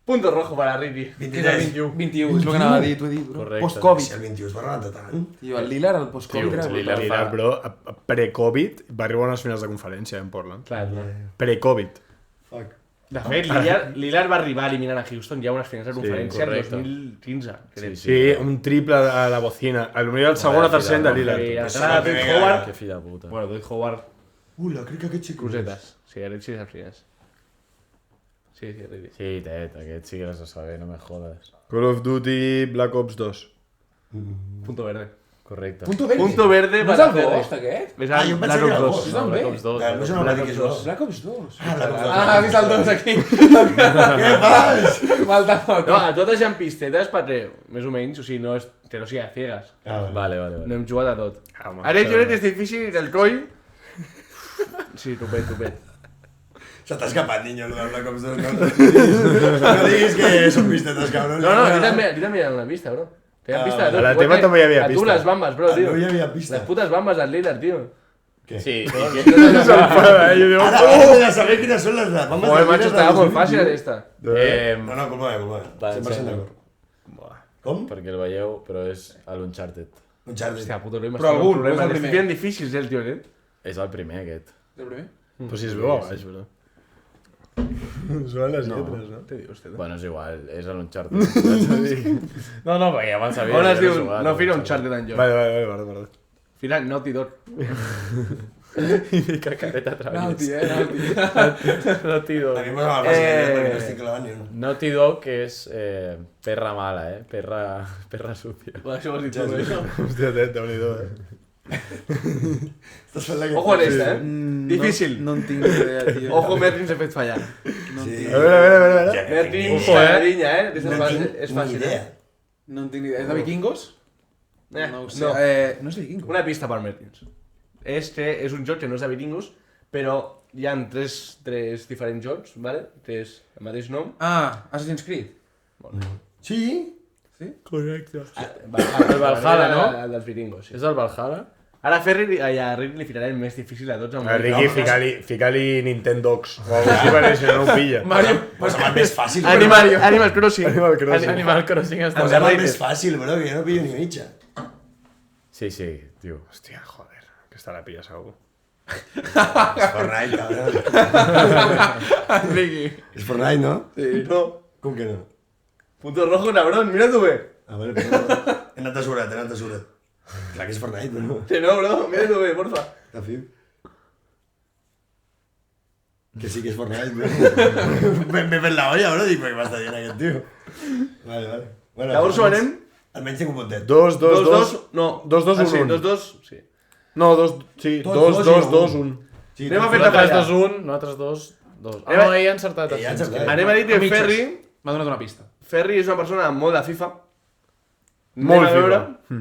Punto rojo para Ricky.
23.
21, és el que anava a dir, t'ho he dit, bro.
Correcte.
Post-Covid.
Si el 21 es va rebentar tant.
Tio, el Lillard, el post-Covid
Tio,
era
el
brutal.
Lillard
Lillard, bro, pre-Covid va arribar a unes finals de conferència en Portland.
Clar, clar.
Pre-Covid.
Fuck.
De fet, Lillard va arribar eliminant a Houston ja unes finals de conferència el
correcte.
2015, crec.
Sí, un triple a la bocina. A lo millor el segon o tercer any de
I
Lillard.
entrada de Dwight Howard.
Que fill de puta.
Bueno, Dwight Howard,
Ula, crec que aquest xico...
crucetes. Sí, aquest sí és els primers. Sí, Ridley.
Sí, Ted, aquest sí que l'has de saber, no me jodes.
Call of Duty Black Ops 2.
Punto verde.
Correcte.
Punto verde.
Punto verde
No és
para
el
Ferri.
Ghost, aquest?
És
Ah, jo em pensava que era el Ghost.
És
No,
també?
Black Ops 2.
No sé una que és això.
Black Ops 2.
Black Ops 2.
Ah, has vist el 2 aquí.
Què fas?
Falta foto.
No, a totes hi ha pistetes perquè, més o menys, o sigui, no és... Que no sigui a ciegas.
Vale.
No hem jugat a tot.
Home,
Ara Lloret és difícil, el coll... Sí, tupet.
Se t'ha escapat, niño, lo del Black Ops 2. No diguis que són pistetes, cabrón.
No, aquí també hi ha una pista, bro. Hi ha pista de tot.
a la teva també hi havia
A tu
pista.
les bambes, bro,
Ah,
tio.
no hi havia pista.
Les putes bambes del líder, tio.
Sí,
Ara he de saber quines són les bambes
Joder,
del
macho,
líder
estava
del
molt
2020.
fàcil esta.
No, culpa meva.
Va,
100%
ensenya.
d'acord. Com?
perquè el veieu, però és a l'Uncharted.
Un Charlie.
Hòstia, puto Luis,
Però algun, no és el
Li
primer.
fiquen difícils, el tio,
És el primer, aquest.
El primer?
Però si es veu a baix, bro. Són les lletres, no?
Te dius, te
Bueno, és igual, és a l'Uncharted. No, perquè ja me'n sabia.
On es
ja
diu?
l'he jugat,
No fira un
l'Uncharted.
Uncharted en joc.
Vale.
Fira Naughty Dog.
I fica careta
Naughty,
travies.
Naughty.
Naughty
A
Dog.
mi em posa mal fàcil, perquè no estic clavant ni una.
Naughty Dog és perra mala, perra sucia.
Això ho has dit tu, això.
Hòstia, Déu-n'hi-do,
Estàs fent la que...
Ojo en esta, Difícil.
No en tinc idea, tio.
Ojo, Mertin s'ha fet fallar.
Sí.
A veure.
Mertin,
Ojo,
cagadinya,
No tinc
És
ni
fàcil,
idea.
No en tinc ni idea. És de vikingos? No ho sé.
no.
No és de vikingos.
Una pista per Mertins. És un joc que no és de vikingos, però hi ha tres diferents jocs, ¿vale? Té el mateix nom.
Ah, Assassin's Creed.
Sí?
Correcte.
Valhalla,
El Valhalla, no?
El dels vikingos, sí.
És el Valhalla?
Ara a Ferri i a Rick li ficarà el més difícil de tots.
A Ricky, fica-li Nintendox. O algo així, perquè si no, no ho pilla.
Mario.
Pues el més fàcil.
Animal Crossing.
Animal Crossing.
Animal Crossing està
Pues el més fàcil, bro, que jo no pillo ni mitja.
Sí, tio.
Hòstia, joder, que esta la pilla segur.
És Fortnite, cabrón.
Ricky.
És Fortnite, no?
Sí. No.
Com que no?
Punto rojo, cabrón. Mira tu bé.
A veure, però... He anat assurat. Clar que és Fortnite, no?
Que no, bro. Mira tu bé, porfa.
De fi. Que sí que és Fortnite, bro. M'he fet la olla, bro. Dic, però què m'està dient aquest tio? Vale. Bueno,
Llavors ho anem?
Almenys tinc un puntet.
2, 2, 2.
No.
2, 2, 1,
Sí,
1.
2-2. Sí.
No, 2, sí.
Dos,
2,
dos
2,
i
2, 1.
Sí,
Anem a fer
Nosaltres
fallar.
2-1, nosaltres 2-2. Ah, no, ell ha encertat.
Ell ha
Assassin's
encertat.
Creed.
Anem a dir que
A mitges.
Ferri...
M'ha donat una pista.
Ferri és una persona molt de FIFA.
Molt
Anem a veure
FIFA.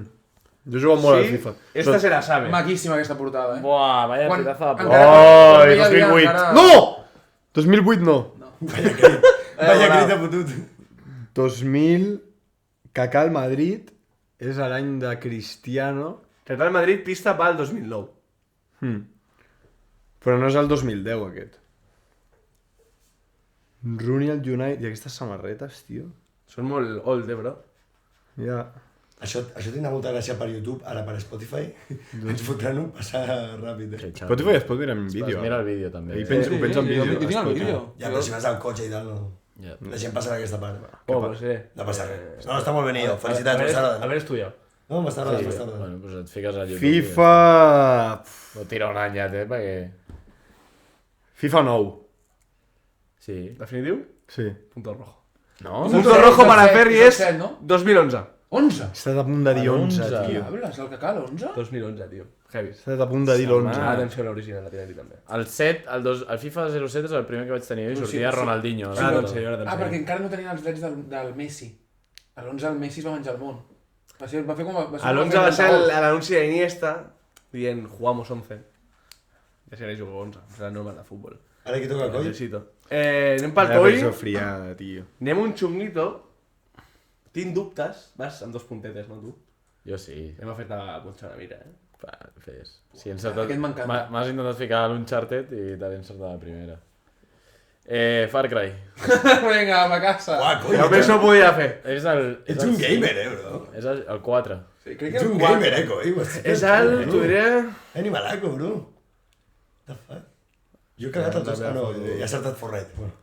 Jo jugo molt a
si
FIFA.
esta se la sabe.
Maquíssima aquesta portada,
Buah, vaya
Quan-
pedazo de
encara-
porra.
Oh,
Quan veia
2008.
encara-
No! 2008 no.
Vaya crit de putut.
2000, Kaká al Madrid, és l'any de Cristiano,
Real Madrid, pista va al 2009.
però no és el 2010 aquest. Rooney al United, i aquestes samarretes, tio.
Són molt old, bro.
Ja.
Això tindrà molta gràcia per YouTube, ara per Spotify. Ens fotran un passar ràpid.
Spotify es pot mirar en vídeo.
Mira el vídeo també.
Ell pensa, ho pensa en vídeo.
Jo tinc el vídeo.
Ja, però si vas al cotxe i tal, no.
Ja.
La gent passarà aquesta part.
Oh, pues sí.
No passa res. No, està molt ben ido. Felicitats,
Haver
m'està
estudiat.
No, m'està agradant, m'està agradant.
Bueno, pues et fiques a YouTube.
FIFA...
No tira un any ja, perquè...
FIFA 9.
Sí.
Definitiu?
Sí.
Punto rojo.
No?
Punto rojo para Ferri
és el
és
set, no?
2011.
11?
He estat a punt de dir 11,
11.
tio.
Hables, el Kaká, l'11?
2011, tio. Heavy.
He estat a punt de dir l'11.
Ah, atenció a l'original, la tenen també.
El 7, el FIFA 07 és el primer que vaig tenir i sortia Ronaldinho.
Ah, doncs sí, ara
Ah, perquè encara no tenien els drets del Messi. A l'11 el Messi es va menjar el món. Va fer com...
A l'11 va ser l'anunci d'Iniesta dient jugamos 11. Ja sé que jugo 11, és la norma de futbol.
Ara qui toca el coll?
Necessito. Anem pel
Ja
coll.
penso friada, tio.
Anem un xunguito. Tinc dubtes. Vas amb 2 puntetes, no tu?
Jo sí.
Anem a fer-te punxar una mica,
Va, fes. Sí, encertat...
Aquest m'encanta.
M'has intentat ficar l'Uncharted i t'ha encertat la primera. Far Cry.
Vinga, a casa.
Uah, coi,
Jo més no ho podia fer.
És el...
ets un gamer, bro.
És el 4.
Sí, crec que
Ets
el
un
4.
gamer, coi.
És el, t'ho diré...
Animalaco, bro. What the fuck? Jo he cagat els dos... Ah, no, he acertat Fortnite. Bueno,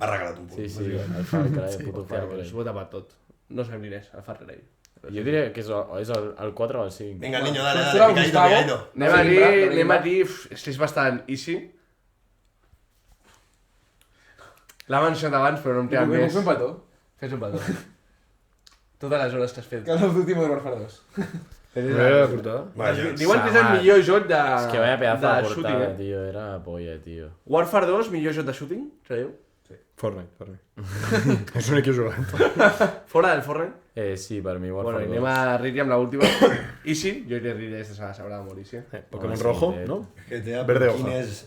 m'ha regalat un punt.
Sí, el Far Cry, el puto Far Cry.
S'ho he tapat tot. No sabem quin és, el Far Cry.
Jo diria que és el 4 o el 5.
Vinga, niño, dale,
Pues
dale,
el
picadito,
Gustavo.
picadito.
Anem a dir, és bastant easy. L'ha mencionat abans, però no em queda
Puc
més.
fer un petó?
Fes un petó. Totes les hores que has fet.
Que és l'últim de Warfare 2.
Veure la portada?
Diuen que és el millor joc de...
És que vaya pedazo de
shooting,
portada, tio. Era polla, tio.
Warfare 2, millor joc de shooting, creieu?
Fortnite. És l'únic que he jugat.
Fora del Fortnite?
Sí, per mi
Bueno,
Warfare
i anem
2.
a Riri amb l'última. I sí, jo iré a Riri, aquesta se la sabrà de Maurici.
Pokémon
sí,
rojo,
sí.
no?
GTA,
Verde
quin
hoja.
és...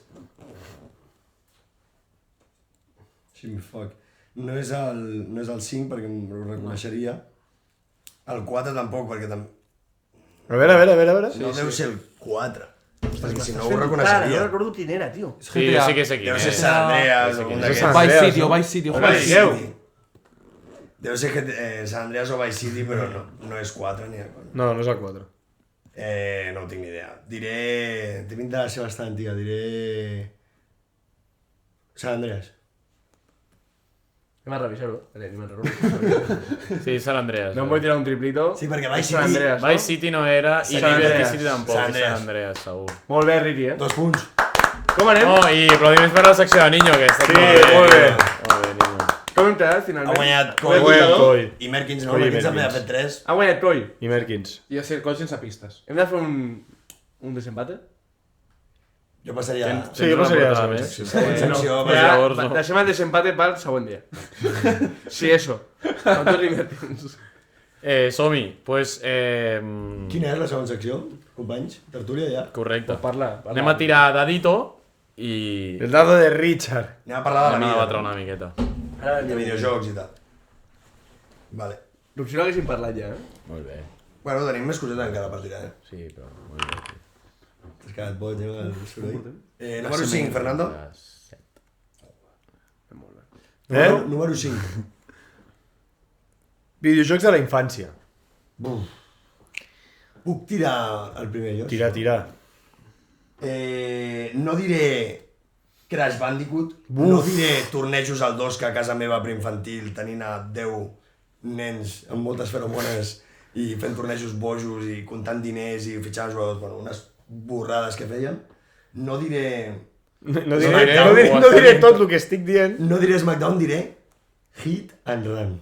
Fuck. No és el 5 perquè em ho reconeixeria. El 4 tampoc, perquè
A veure.
no deu ser el 4. Perquè si no ho
No
reconeixeria.
recordo quin era, tio.
Sí, jo sí que sé quin
Deu ser
és.
San Andreas
Sí,
o
sí,
un
sí.
d'aquests.
San
Vice
Andreas,
City o
no?
Vice City.
O
Ojalà.
Vice
digueu.
City. Deu ser San Andreas o Vice City, però no és 4 ni de cosa.
No és el 4.
No ho tinc ni idea. Diré... Té pinta de ser bastant antiga. Diré... San Andreas.
Anem a revisar-ho. Anem a revisar-ho.
Sí, San Andreas.
No em vull tirar un triplito.
Sí, perquè Vice
San
City...
Andreas,
Vice City no era i
San
Liberty
Andreas.
City tampoc.
San
San
Andreas.
Andreas, segur.
Molt bé, Riri,
2 punts.
Com anem?
Oh, i aplaudiments per la secció de Niño, que està
Sí,
molt bé.
molt
Molt bé, Niño.
Com hem quedat,
Ha
finalment?
guanyat
Ha guanyat
Coi
Coi.
i Merkins no.
Coi i
Merkins també ha
Merkins.
fet 3.
Ha guanyat Coi.
I Merkins.
I a ser coach sense pistes.
Hem de fer un desempate?
Jo passaria...
Sí, jo passaria a la
portada
següent
més?
secció.
Següent secció.
Ja,
perquè-
llavors no.
deixem el desempate pel següent dia. Sí, eso. Con tots i Merkins.
Som-hi. Pues,
Quina és la següent secció, companys? Tertúlia ja.
correcte.
Parla.
Anem a tirar dadito i
El dado de Richard.
Anem a parlar de
anem
la
a
vida.
debatre una miqueta.
Ara
De videojocs i tal. Vale.
L'opció l'haguéssim parlat ja, eh?
Molt bé.
Bueno, tenim més cosetes encara per tirar,
Sí, però molt bé.
T'has quedat boig, el soroll. Número 5, Fernando. Número 5.
Videojocs de la infància.
Puc tirar el primer jo?
Tira.
No diré Crash Bandicoot, no diré tornejos al 2 que a casa meva preinfantil tenint a 10 nens amb moltes feromones i fent tornejos bojos i comptant diners i fitxant jugadors, bueno, unes borrades que feien. No diré...
No diré tot el que estic dient.
No diré SmackDown, diré Hit and Run.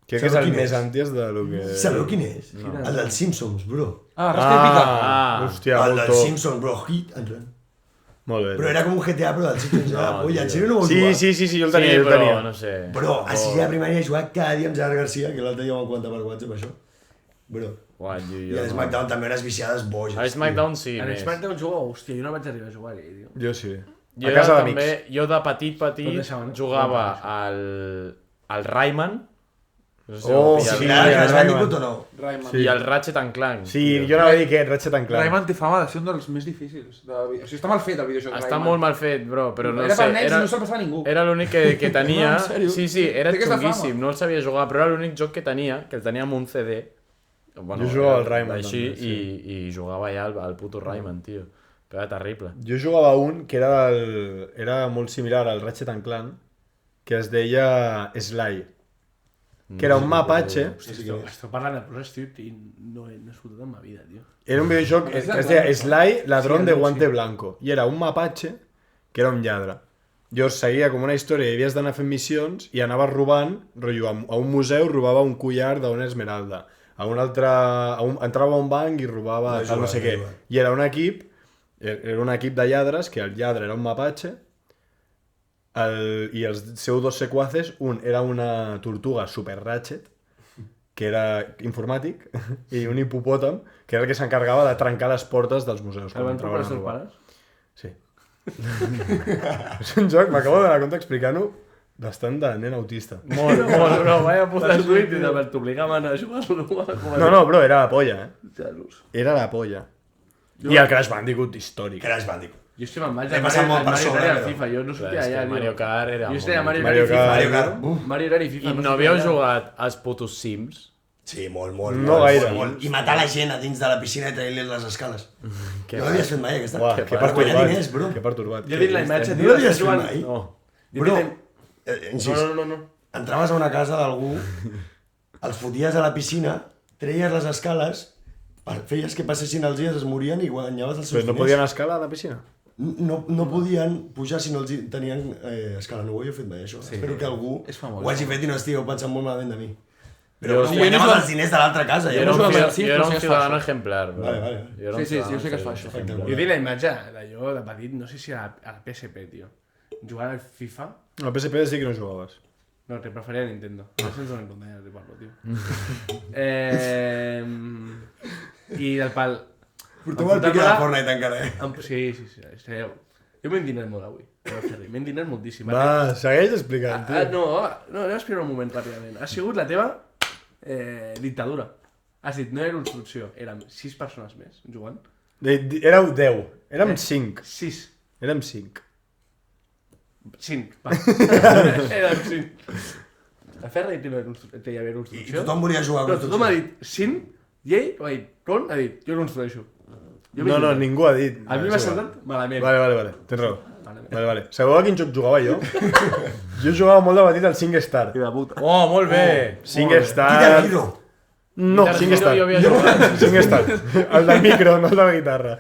Crec que és el
Sabeu quin
més
és?
anties de lo que...
Sabeu quin és? El dels Simpsons, bro.
Ah, rasca i pica.
Hòstia,
El
molt
dels
top.
Simpsons, bro, Hit and Run.
Molt bé.
Però era com un GTA, però dels Simpsons. Era la polla, en sèrio no ho
Sí,
jugar?
jo el
Sí,
tenia,
però no sé.
Bro, a sisè de primària he jugat cada dia amb Gerard Garcia, que l'altre dia vam comentar per WhatsApp, això. Bro.
Uai,
I a l'SmackDown també unes viciades boges.
A SmackDown sí,
En
més.
SmackDown juga, hòstia, jo no vaig arribar a jugar-hi, tio.
Jo sí.
Jo
A casa
també,
d'amics.
jo de petit
deixaven.
jugava al Rayman. No sé si
Oh,
ho
sí,
pillava.
Era Crash
Rayman.
Bandicoot o no?
Rayman.
Sí.
I el Ratchet and Clank.
Sí,
tio.
jo anava a dir que Ratchet and Clank.
Rayman té fama de ser un dels més difícils. O sigui, està mal fet el videojoc
Està
Rayman.
molt mal fet, bro, però no
Era
sé.
per nens i no se'l passava ningú.
Era l'únic que tenia...
No, en sèrio?
Sí, era
Té aquesta
xunguíssim,
fama.
no el sabia jugar, però era l'únic joc que tenia, que el tenia amb un CD. Bueno,
Jo jugava
era
al Rayman
Així,
també, sí.
i jugava ja al puto Rayman, tio. Però era terrible.
Jo jugava un que era molt similar al Ratchet and Clank, que es deia Sly. Que era un mapatge.
Estic parlant de coses, tio, i no he escoltat en ma vida, tio.
Era un videojoc que es deia Sly, ladrón de guante blanco. I era un mapatge que era un lladre. Llavors seguia com una història i havies d'anar fent missions i anaves robant, rotllo, a un museu robava un collar d'una esmeralda. A un altre... entrava a un banc i robava tal, no sé què. I era un equip de lladres, que el lladre era un mapatge, i els seus dos sequaces, un era una tortuga super ratchet, que era informàtic, i un hipopòtam, que era el que s'encarregava de trencar les portes dels museus.
El van
quan
trucar els
entraven a
teus
robar.
pares?
Sí. És un joc, m'acabo de donar compte explicant-ho, bastant de nen autista.
Molt, bro, vaya puta
Vas tuit i t'obligaven a jugar-lo.
No, bro, era la polla, eh?
Jalus.
Era la polla. I el Crash Bandicoot històric.
Crash Bandicoot.
Jo estic me'n vaig
He
al
passat
Mario,
molt per
al Mario
sobre,
Kart i al
però-
FIFA, jo no
Clar,
sortia
és
allà,
que
tio.
Mario Kart era...
Jo estic a Mario
Mario
Kart i FIFA.
Mario Kart.
Mario Kart i FIFA.
I
no
no
sortia
havíeu
allà.
jugat als putos Sims?
Sí, molt.
No gaire.
Molt. I matar la gent a dins de la piscina i traient-li les escales.
Què
No l'havies fet mai, aquesta?
Uah,
Per
que
guanyar
pertorbat.
diners, bro.
Que pertorbat.
Jo he dit la imatge,
No
tio,
l'havies
estàs
fet
jugant...
mai?
No.
Bro,
No,
insist,
no.
entraves a una casa d'algú, els foties a la piscina, treies les escales, feies que passessin els dies, es morien i guanyaves els seus
Però no
diners.
podien escalar a la piscina?
no podien pujar si no els tenien escala. No ho he fet mai, això. Espero que algú
És famós.
ho hagi fet i no estigueu pensant molt malament de mi.
Jo
Però
sí,
guanyaves els diners de l'altra casa.
Jo
Ja
era
no
un,
jugava
ciu-
al Sims,
jo era
però
un
sí que es fa
ciudadano
això.
ejemplar. Bro.
Vale.
Jo era un
Sí,
ciudadano
jo sé que es fa
ejemplar.
això.
Espectacular.
Jo tinc la imatge d'allò de petit, no sé si a la PSP, tio. Jugant al FIFA. Al PSP sí que no jugaves.
No, te preferia Nintendo. No sé si ens donen compte, ja t'hi parlo, tio. I del pal...
Porteu el pique de Fortnite encara,
Sí. Esteu... Jo m'he endinat molt avui. M'he endinat moltíssim.
Va, segueix explicant, tio.
No, anem a explicar un moment ràpidament. Ha sigut la teva dictadura. Has dit, no era construcció, érem 6 persones més jugant.
Éreu 10. Érem 5.
6.
Érem 5.
5, va. Érem 5. El Ferri té hi havia
I
construcció.
tothom volia jugar a
Però tothom ha
construcció.
dit 5, i ell ha dit, Ron ha dit, jo construeixo.
No, ningú ha dit.
A mi m'ha sentat malament.
Vale, tens raó. Vale. Sabeu a quin joc jugava jo? Jo jugava molt de petit al 5 Star.
de puta.
Oh, molt bé!
5 Star...
Guitar Hero.
No, 5 Star.
Jo havia jugat.
5 Star. El del micro, no el de la guitarra.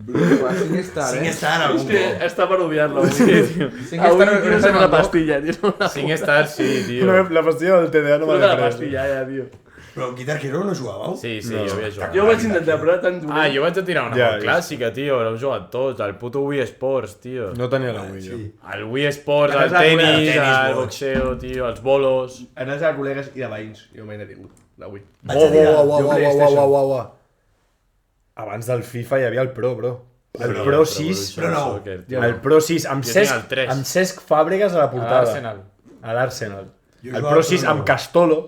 Cinc estar,
Cinc estar algun
Hòstia,
cop.
està per odiar-lo. Sí, tio.
Cinc
Avui
estar
quiero ser una pastilla, tio.
5 stars, sí, tio.
No, la pastilla del TDA no
Una
m'ha
la
de res.
pastilla, ja, tio.
Però Guitar Hero no jugàveu?
Sí, jo havia jugat.
Jo vaig intentar, però era tan dolent.
Ah, jo vaig a tirar una
Ja,
molt clàssica, tio. L'hem jugat tots. El puto Wii Sports, tio.
No tenia la Wii, jo.
Sí.
El Wii Sports,
A
el
casa
tenis,
el tenis,
el
boig.
boxeo, tio, els bolos...
Anàs a col·legues i de veïns. Jo mai n'he tingut, d'avui.
Uau. Abans del FIFA hi havia el Pro, bro. El Pro 6,
Però no.
el Pro 6 amb
Jo tinc
Cesc,
el 3.
amb Cesc Fàbregas a la portada.
L'Arsenal.
A l'Arsenal.
Jo
El
jugava
Pro
al
6
Pro
amb
nou.
Castolo.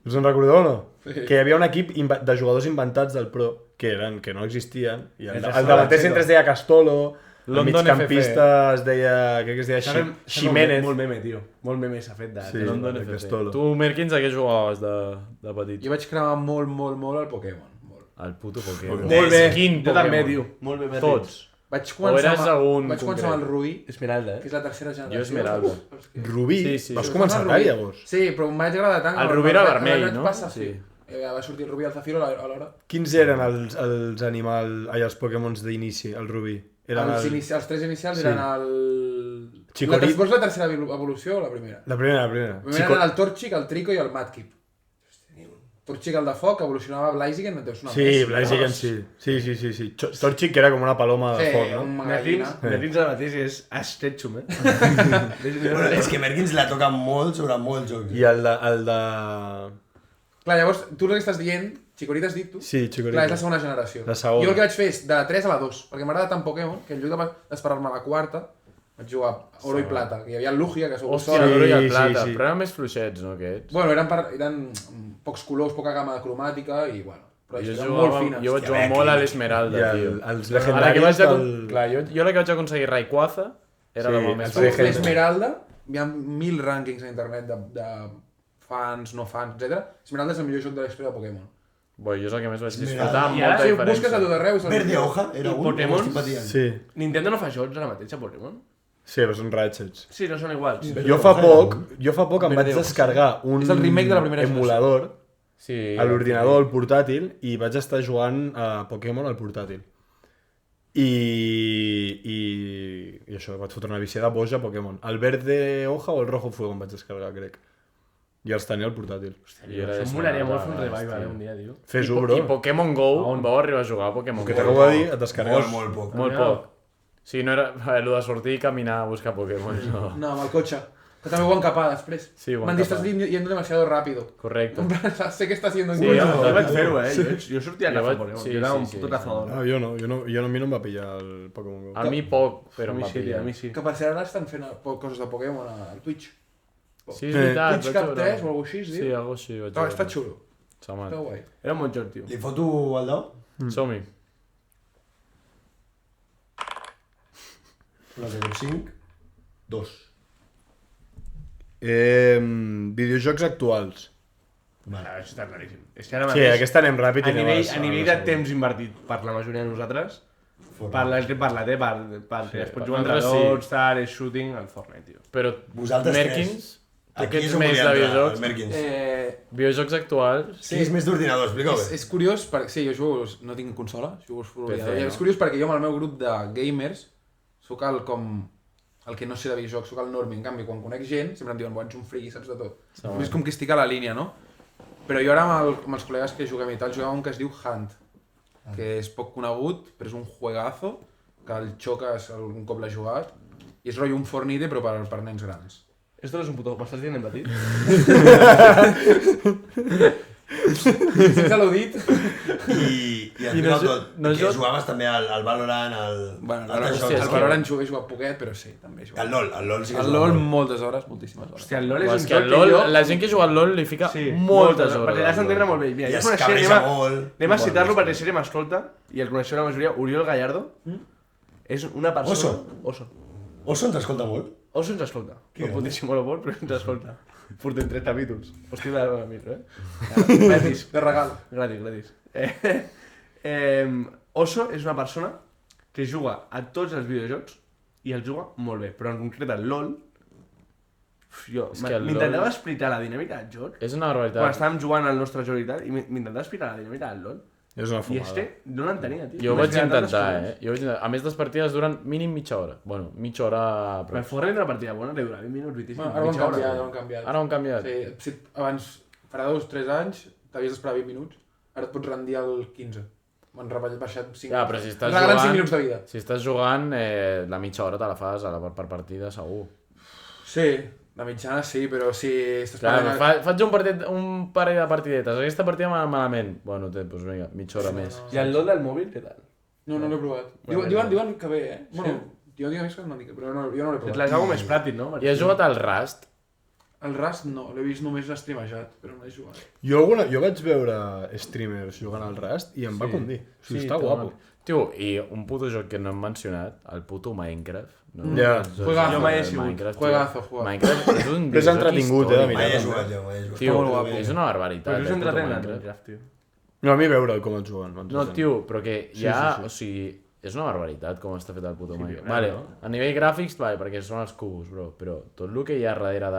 Us en recordeu o no? Que hi havia un equip de jugadors inventats del Pro que no existien. I el davanter sempre es deia Castolo, el
London
migcampista es deia, crec que es deia Ximénez.
Molt meme, tio. Molt meme s'ha fet de...
Sí.
London
de
FC.
Castolo.
Tu, Merkins, a què jugaves de petit?
Jo vaig cremar molt al Pokémon. Molt.
El puto Pokémon.
Molt bé.
Quin
Jo també,
Pokémon?
tio. Molt bé, Merlins.
Tots.
Vaig
O
començar,
eres algun
vaig començar amb el Rubí,
Esmeralda,
que és la tercera generació.
Jo Esmeralda.
Rubí?
Sí.
Vas començar tard, llavors?
Sí, però em vaig agradar tant.
El Rubí era vermell, no?
Sí. Va sortir el Rubí i el Zafiro alhora.
Quins eren els Pokémons d'inici, el Rubí? Eren
Els tres inicials
Sí.
eren el...
Chikorita.
Vols la tercera evolució o la primera?
La primera.
La primera eren el Torchic, el Trico i el Mudkip. Torchic, el de foc, evolucionava a Blaziken, no deu sonar
Sí,
més.
Blaziken sí. Sí. Torchic que era com una paloma de
Sí,
foc, no?
un magallina.
Merlins ara mateix és Astretchum, eh?
Bueno, és que Merkins la toca molt sobre molts jocs.
I el de...
Clar, llavors, tu el que estàs dient, Chikorita has dit tu?
Sí,
Clar,
Chikorita.
és la segona generació.
La segona.
Jo el que vaig fer és de la 3 a la 2, perquè m'agrada tant Pokémon, que en lloc d'esperar-me a la quarta, vaig jugar a Oro i Plata, que hi havia el Lugia, que sou
Hòstia,
sol.
l'oro i el
Sí,
plata.
sí.
Però eren més fluixets, no, aquests?
Bueno, eren pocs colors, poca gamma cromàtica i, bueno, però
Jo
eren molt
jugava,
fines.
jo vaig
Hòstia,
jugar
bé,
molt a
aquí-
l'Esmeralda,
I
tio.
els
A la que
legendaris
vaig
del...
Clar, jo la que vaig aconseguir Rayquaza era
Sí,
la molt més
els
Tu,
Legend-
l'Esmeralda, hi ha 1000 rànquings a internet de fans, no fans, etc. Esmeralda és el millor joc de la història de Pokémon.
Bo, jo és el que més vaig
Esmeralda.
disfrutar amb
I ara
molta
si
Si ho busques a
diferència.
tot arreu... és el
Verde
millor.
hoja era
I
un,
Pokémon?
o estic patint?
Sí,
Nintendo no fa jocs ara mateix a Pokémon?
sí, però són ratchets.
Sí, no són iguals.
Jo fa poc em vaig
Verde,
descargar un
És el remake de la primera
emulador
Sí,
a l'ordinador, al portàtil, i vaig estar jugant a Pokémon al portàtil. I això, vaig fotre una viciada boja a Pokémon. El verde hoja o el rojo fuego em vaig descargar, crec. I els tenia al portàtil.
I era
Això em molaria molt fer un
Esmeralda,
revival
tio.
un dia, tio.
Fes-ho, bro.
I Pokémon GO, on vau arribar a jugar a Pokémon
Que
GO?
t'acabo de dir, et descarregues...
Molt poc.
Molt
No.
poc. Sí, no era... El de sortir i caminar a buscar Pokémon, no.
No, amb el cotxe. Que també ho encapar després.
Sí, ho
M'han dit, estàs
encapar.
yendo demasiado rápido.
Correcte.
En plan, sé que está haciendo
Sí,
incluso.
Jo vaig fer-ho, eh? Jo sortia a
Jo
cazar
vaig-
Pokémon.
sí,
Jo era
sí,
un
sí,
puto
sí.
cazador.
Ah, a mi no em va pillar el Pokémon GO.
A mi poc, però
A
em
mi
va
sí, tio,
pillar.
a mi sí.
Que per cert ara estan fent coses de Pokémon al Twitch.
Sí, és veritat.
Twitch
vaig
Cap
veure.
3 o alguna cosa així, es
Sí,
diu.
algo així vaig
No,
veure.
està xulo.
Xamat.
Està guai.
Era un bon joc, tio.
Li foto al dau?
Som-hi.
La 05. 2.
Videojocs actuals.
Vale, això està claríssim. És que ara
Sí,
mateix,
aquesta anem ràpid. i
a
anem
nivell,
la
a nivell de
següent.
temps invertit per la majoria de nosaltres,
Fortnite.
per el que he parlat, per que es pot
per
jugar entre
nosaltres sí.
tots, tal, és shooting, el Fortnite, tio.
Però
Vosaltres
Merkins,
Aquí
ets
és on
més
volia
de
entrar,
videojocs?
el Merkins.
Videojocs actuals...
Sí, és més d'ordinador, explica-ho bé.
És curiós, perquè sí, jo jugo, no tinc consola, jugo per ordinador.
no?
És curiós perquè jo amb el meu grup de gamers sóc el que no sé de videojocs, sóc el normie. En canvi, quan conec gent, sempre em diuen, ets un friki, saps de tot. És com que estic a la línia, no? Però jo ara amb els col·legues que juguem i tal, jugàvem un que es diu Hunt, que és poc conegut, però és un juegazo, que el xoques un cop l'has jugat, i és rotllo un Fortnite però per nens grans.
Esto no es un puto... ¿M'estàs dient en petit?
Sense l'ho dit.
I explica tot. Que jugaves també al Valorant,
Bueno, el Valorant he jugat poquet, però sí, també he jugat.
El LOL sí que
El LOL moltes hores, moltíssimes hores.
Hòstia, el LOL és
És
un
que
joc
el
que
LOL,
jo...
la gent que juga al LOL li fica moltes hores.
Perquè l'has d'entendre molt bé. Mira,
I
jo
es
coneixia,
cabreja molt.
anem a citar-lo perquè si m'escolta, i el coneixeu la majoria, Oriol Gallardo, és una persona... Oso.
Oso ens escolta molt.
Oso ens escolta. No pot dissimular molt, però ens escolta. Portem 3 capítols. Hòstia, de micro, Gratis.
De regal.
Gratis. Oso és una persona que juga a tots els videojocs i els juga molt bé, però en concret el LOL jo
És que el
m'intentava
LOL-
explicar la dinàmica del joc
És una
quan
barbaritat.
estàvem jugant al nostre joc i tal, i m'intentava explicar la dinàmica del LOL
És una
i és
fumada.
que no l'entenia, tio.
Jo ho vaig
M'explica tantes
intentar,
coses.
Jo vaig intentar. A més, les partides duren mínim mitja hora. Bueno, mitja hora... Però...
El Fortnite una partida bona li dura 20 minuts, 25
Bueno, ara ho han
mitja hora.
canviat, ho han canviat.
Ara ho han canviat.
Sí, abans, farà 2 o 3 anys, t'havies d'esperar 20 minuts, ara et pots rendir al 15. M'han baixat 5
Ja, però si estàs
regalen 5
jugant...
minuts de vida.
Si estàs jugant, la mitja hora te la fas per partida, segur.
Sí, de mitjana sí, però si estàs
Clar,
parlant...
faig un parell de partidetes. Aquesta partida m'ha anat malament. Bueno, doncs vinga, mitja hora més.
I el LOL del mòbil, què tal?
No l'he provat. Diuen que bé, eh? Bueno, jo dic que no dic, però no, jo no l'he
És
provat.
algo més pràctic, no?
I has jugat al Rust?
El Rust no, l'he vist només streamejat, però no he jugat.
Jo vaig veure streamers jugant al Rust i em va condir. O sigui, està guapo.
Tio, i un puto joc que no hem mencionat, el puto Minecraft. No?
Ja.
Juegazo.
Jo mai he sigut.
Minecraft, tio.
Juegazo.
Minecraft és un
Però és
videojoc
entretingut,
històric.
mira.
Mai he jugat jo, mai he jugat.
Tio, és una barbaritat.
Però just
el puto
entreten la
Minecraft.
Minecraft, tio.
No, a mi veure com et juguen.
No, tio, però que ja, o sigui, és una barbaritat com està fet el puto Minecraft. Vale, a nivell gràfics, vale, perquè són els cubos, bro, però tot el que hi ha darrere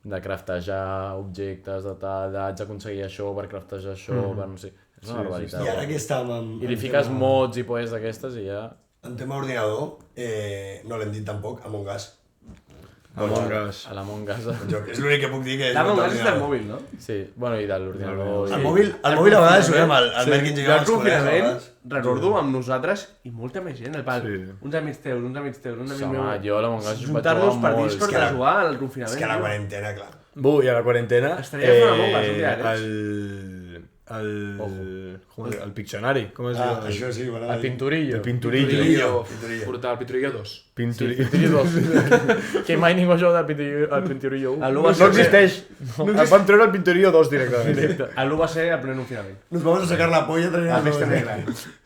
de craftejar objectes, de tal, haig d'aconseguir això per craftejar això, per no sé... És una barbaritat.
I ara que estàvem
I li fiques mods i poes d'aquestes i ja...
en tema ordinador, no l'hem dit tampoc, Among Us.
Among Us.
A l'Among Us.
És l'únic que puc dir que és
L'Among
un
Us és del mòbil, no?
Sí, bueno, i de l'ordinador.
El mòbil a vegades juguem, el Merkins i jo
Jo al
amb els col·legues a
confinament
vegades.
recordo amb nosaltres i molta més gent, el pal.
Sí.
Uns amics teus, uns amics
Home, jo a l'Among Us vaig
Juntar-nos
jugar
per
molt.
Discord
És que
a
la-
jugar al
És
confinament.
que a la
tio.
quarantena, clar.
I a la quarantena...
Estaria fent Among Us un dia,
el Pictionary, com es diu?
Això sí, m'agrada.
El Pinturillo.
El Pinturillo.
Pinturillo.
Brutal, Pinturillo 2.
Pinturillo.
Pinturillo 2. Que mai ningú ha jugat al Pinturillo 1.
El
No existeix. El van treure el Pinturillo 2 directament.
L'1 va ser el primer confinament.
Nos vamos a sacar la polla traient
La
el
peste
dos.
negra.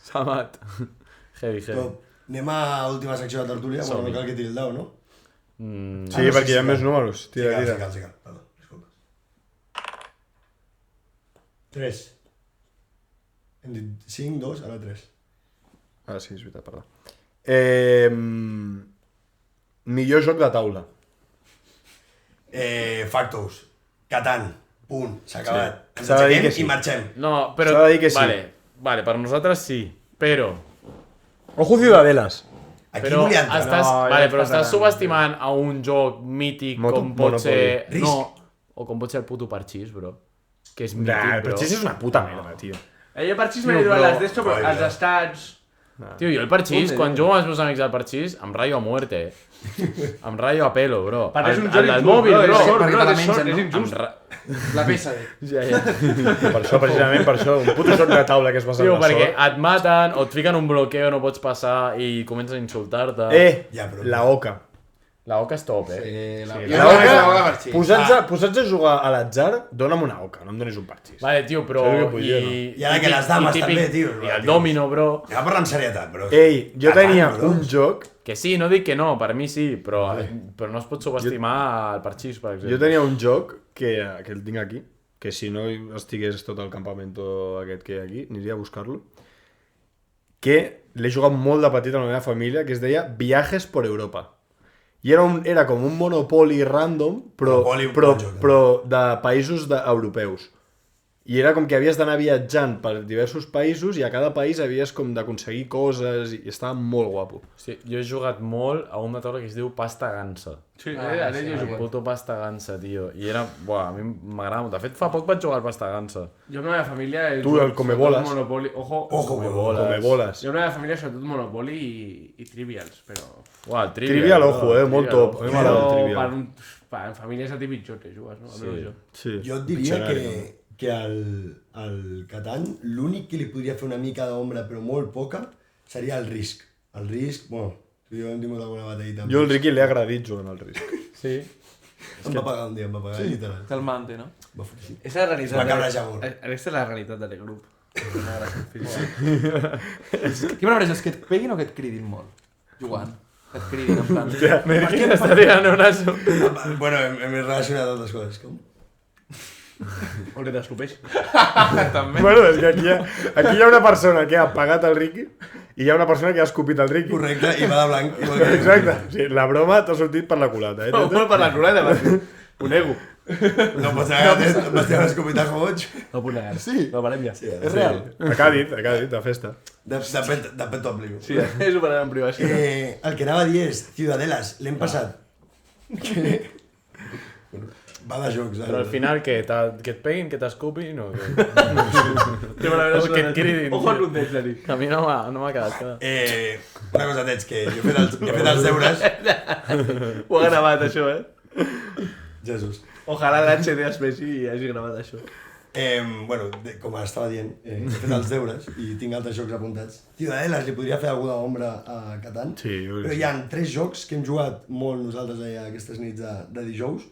Samat. Heavy.
Top. Anem a última secció de tertúlia, bueno, no cal que tiri el dau, no?
Sí, perquè hi ha més números.
Sí,
Tira,
cal, sí,
tira.
cal, sí, cal. Perdó, disculpes. 3. Hem dit 5, 2, ara 3.
Ah, sí, és veritat, perdó. Millor joc de taula.
Factos. Catan. Punt. S'ha acabat. Ens
S'ha de dir
aixequem
que sí.
i marxem.
No, però...
S'ha de dir que sí.
Vale, per nosaltres sí, però...
Ojo Ciudadelas.
Aquí
Però
volia entrar.
estàs,
No,
vale,
ja
però
està
estàs subestimant a un joc mític com pot
Monopoly.
ser...
Risc.
No, o com pot ser el puto Parchís, bro. Que és mític,
Nah,
bro.
però és una puta merda, tio.
Jo per xis m'he dit les d'esto, però
Colla.
els estats...
Tio, jo el Parchís, quan jugo amb els meus amics al Parchís, em rayo a muerte. Em rayo a pelo, bro.
Perquè és un
El
joc
del
injust,
mòbil,
bro.
bro.
És sort,
perquè
bro,
te la
és
mengen,
sort,
no?
és
Em
injust.
La peça,
Per això, precisament per això. Un puto joc de taula que es basa
Tio,
en la
perquè
sort.
et maten o et fiquen un bloqueo, no pots passar i comencen a insultar-te.
Ja, però-
La Oca.
La Oca és top, eh?
La
la
Oca,
Parchís.
posats a jugar a l'atzar, dona'm una Oca, no em donis un Parchís.
Vale, tio, però...
Saps què vull dir, no?
I ara que les dames també, tio.
I el domino, bro.
Anem a parlar amb serietat, però...
Ei, jo
Catan,
tenia
bro.
un joc,
Que sí, no dic que no, per mi sí, però no es pot subestimar el Parchís, per exemple.
jo tenia un joc que el tinc aquí, que si no estigués tot el campamento aquest que hi ha aquí, aniria a buscar-lo, que l'he jugat molt de petit a la meva família, que es deia Viajes por Europa. i era com un Monopoli random,
Monopoli,
però
bon joc,
de països europeus. I era com que havies d'anar viatjant per diversos països i a cada país havies com d'aconseguir coses i estava molt guapo.
Sí, jo he jugat molt a una taula que es diu pasta gansa.
Sí,
El puto pasta gansa, tio. I era... Buah, a mi m'agrada molt. De fet, fa poc vaig jugar al pasta gansa.
Jo amb la meva família...
Tu, el Comebolas.
Monopoly... Ojo,
Come bolas.
Come bolas.
Jo amb la meva família sobretot Monopoly i Trivials, però...
Uah, el Trivial.
Trivial, ojo, molt
Trivial,
top.
ojo.
A mi m'agrada el
Però
Trivial.
en famílies a ti pitjor que jugues, no? Almenys jo.
Sí.
Jo et diria
Diccionari,
que al Catan l'únic que li podria fer una mica d'ombra, però molt poca, seria el Risk. El Risk, bueno, tu i jo hem tingut alguna batallita.
Jo al Ricky l'he agradit jugant al Risk.
Sí.
Em va pagar un dia, em va pagar, literal.
Calmante, no?
Va fotrir, sí.
És la realitat.
Es va cabrejar molt.
Aquesta és la realitat del grup.
Què prefereixes, que et peguin o que et cridin molt? Jugant. Que et cridin, en plan...
Merkin està tirant un aso.
Bueno, hem relacionat altres coses, com?
O que t'escopeix.
També.
Bueno, és que aquí hi ha una persona que ha pagat el Ricky i hi ha una persona que ha escopit el Ricky.
Correcte, i va de blanc. Igual que...
Exacte. Sí, la broma t'ha sortit per la culata, eh?
Molt per la culata, va ser un ego.
No pots negar, m'estem escopitajo boig.
No puc negar. Sí. No, parem ja.
Sí,
És real.
A Càdiz, a festa.
Depèn t'ho aplico.
Sí, és ho parem en privació.
El que anava a dir és, Ciudadelas, l'hem passat. Que... Va de jocs,
Però al final, què? Que et peguin, que t'escupin o què?
O
que et cridin.
Ojo al context, Dani.
A mi no m'ha quedat clar.
Una cosa, Tets, que jo he fet els deures.
Ho ha gravat, això,
Jesús.
Ojalà l'HD es vegi i hagi gravat això.
Bueno, com estava dient, he fet els deures i tinc altres jocs apuntats. Ciudadelas li podria fer alguna ombra a Catan,
Sí, jo crec
però
que
hi ha 3 jocs que hem jugat molt nosaltres allà aquestes nits de dijous.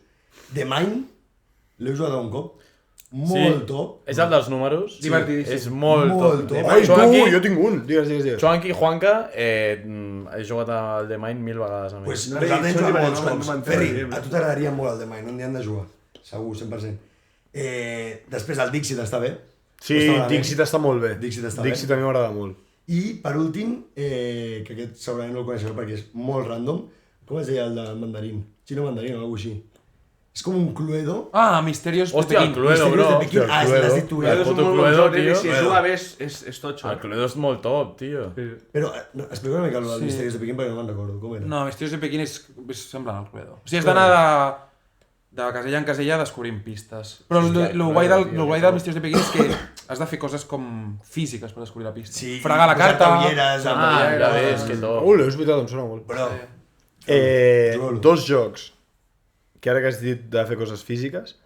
The Mine, l'heu jugat un cop, molt top.
És el dels números.
Divertidíssim.
És molt
Molt
top.
top.
Ai, tu,
Chuanqui,
jo tinc un. Digues.
Chuanqui i Juanca, he jugat al The Mind 1000 vegades amb
Pues
ells.
No,
nosaltres hem
això
jugat
sí,
molts
no,
cops.
no m'entén,
Ferri,
eh?
a tu t'agradaria molt el The Mine, un dia hem de jugar. Segur, 100%. Després el Dixit està bé.
Sí,
No està malament.
Dixit està molt bé.
Dixit està bé.
Dixit a mi m'agrada molt.
I, per últim, que aquest segurament no el coneixeu perquè és molt random, com es deia el de mandarín? Xino mandarín o alguna cosa així. És com un Cluedo.
Ah, Misterios de
Hòstia, el
Pequín.
Cluedo, bro.
Misterios de Pequín.
Hòstia,
Ah,
el
és l'has
Cluedo.
dit tu,
El
eh?
puto
És un molt
Cluedo,
bon joc,
tio.
i si es juga bé és totxo.
El Cluedo és molt top, tio.
Però, no, explica una mica el
Sí.
Misterios de Pequín perquè no me'n recordo. Com era?
No, Misterios de Pequín és semblant al Cluedo. O sigui, has d'anar de casella en casella descobrint pistes. Però el guai del Misterios de Pequín és que has de fer coses com físiques per descobrir la pista.
Sí,
Fregar la
posar
carta...
ulleres, amb
Ah,
ulleres.
ja ves, que top.
És veritat, em sona molt.
Però,
Dos jocs que ara que has dit de fer coses físiques.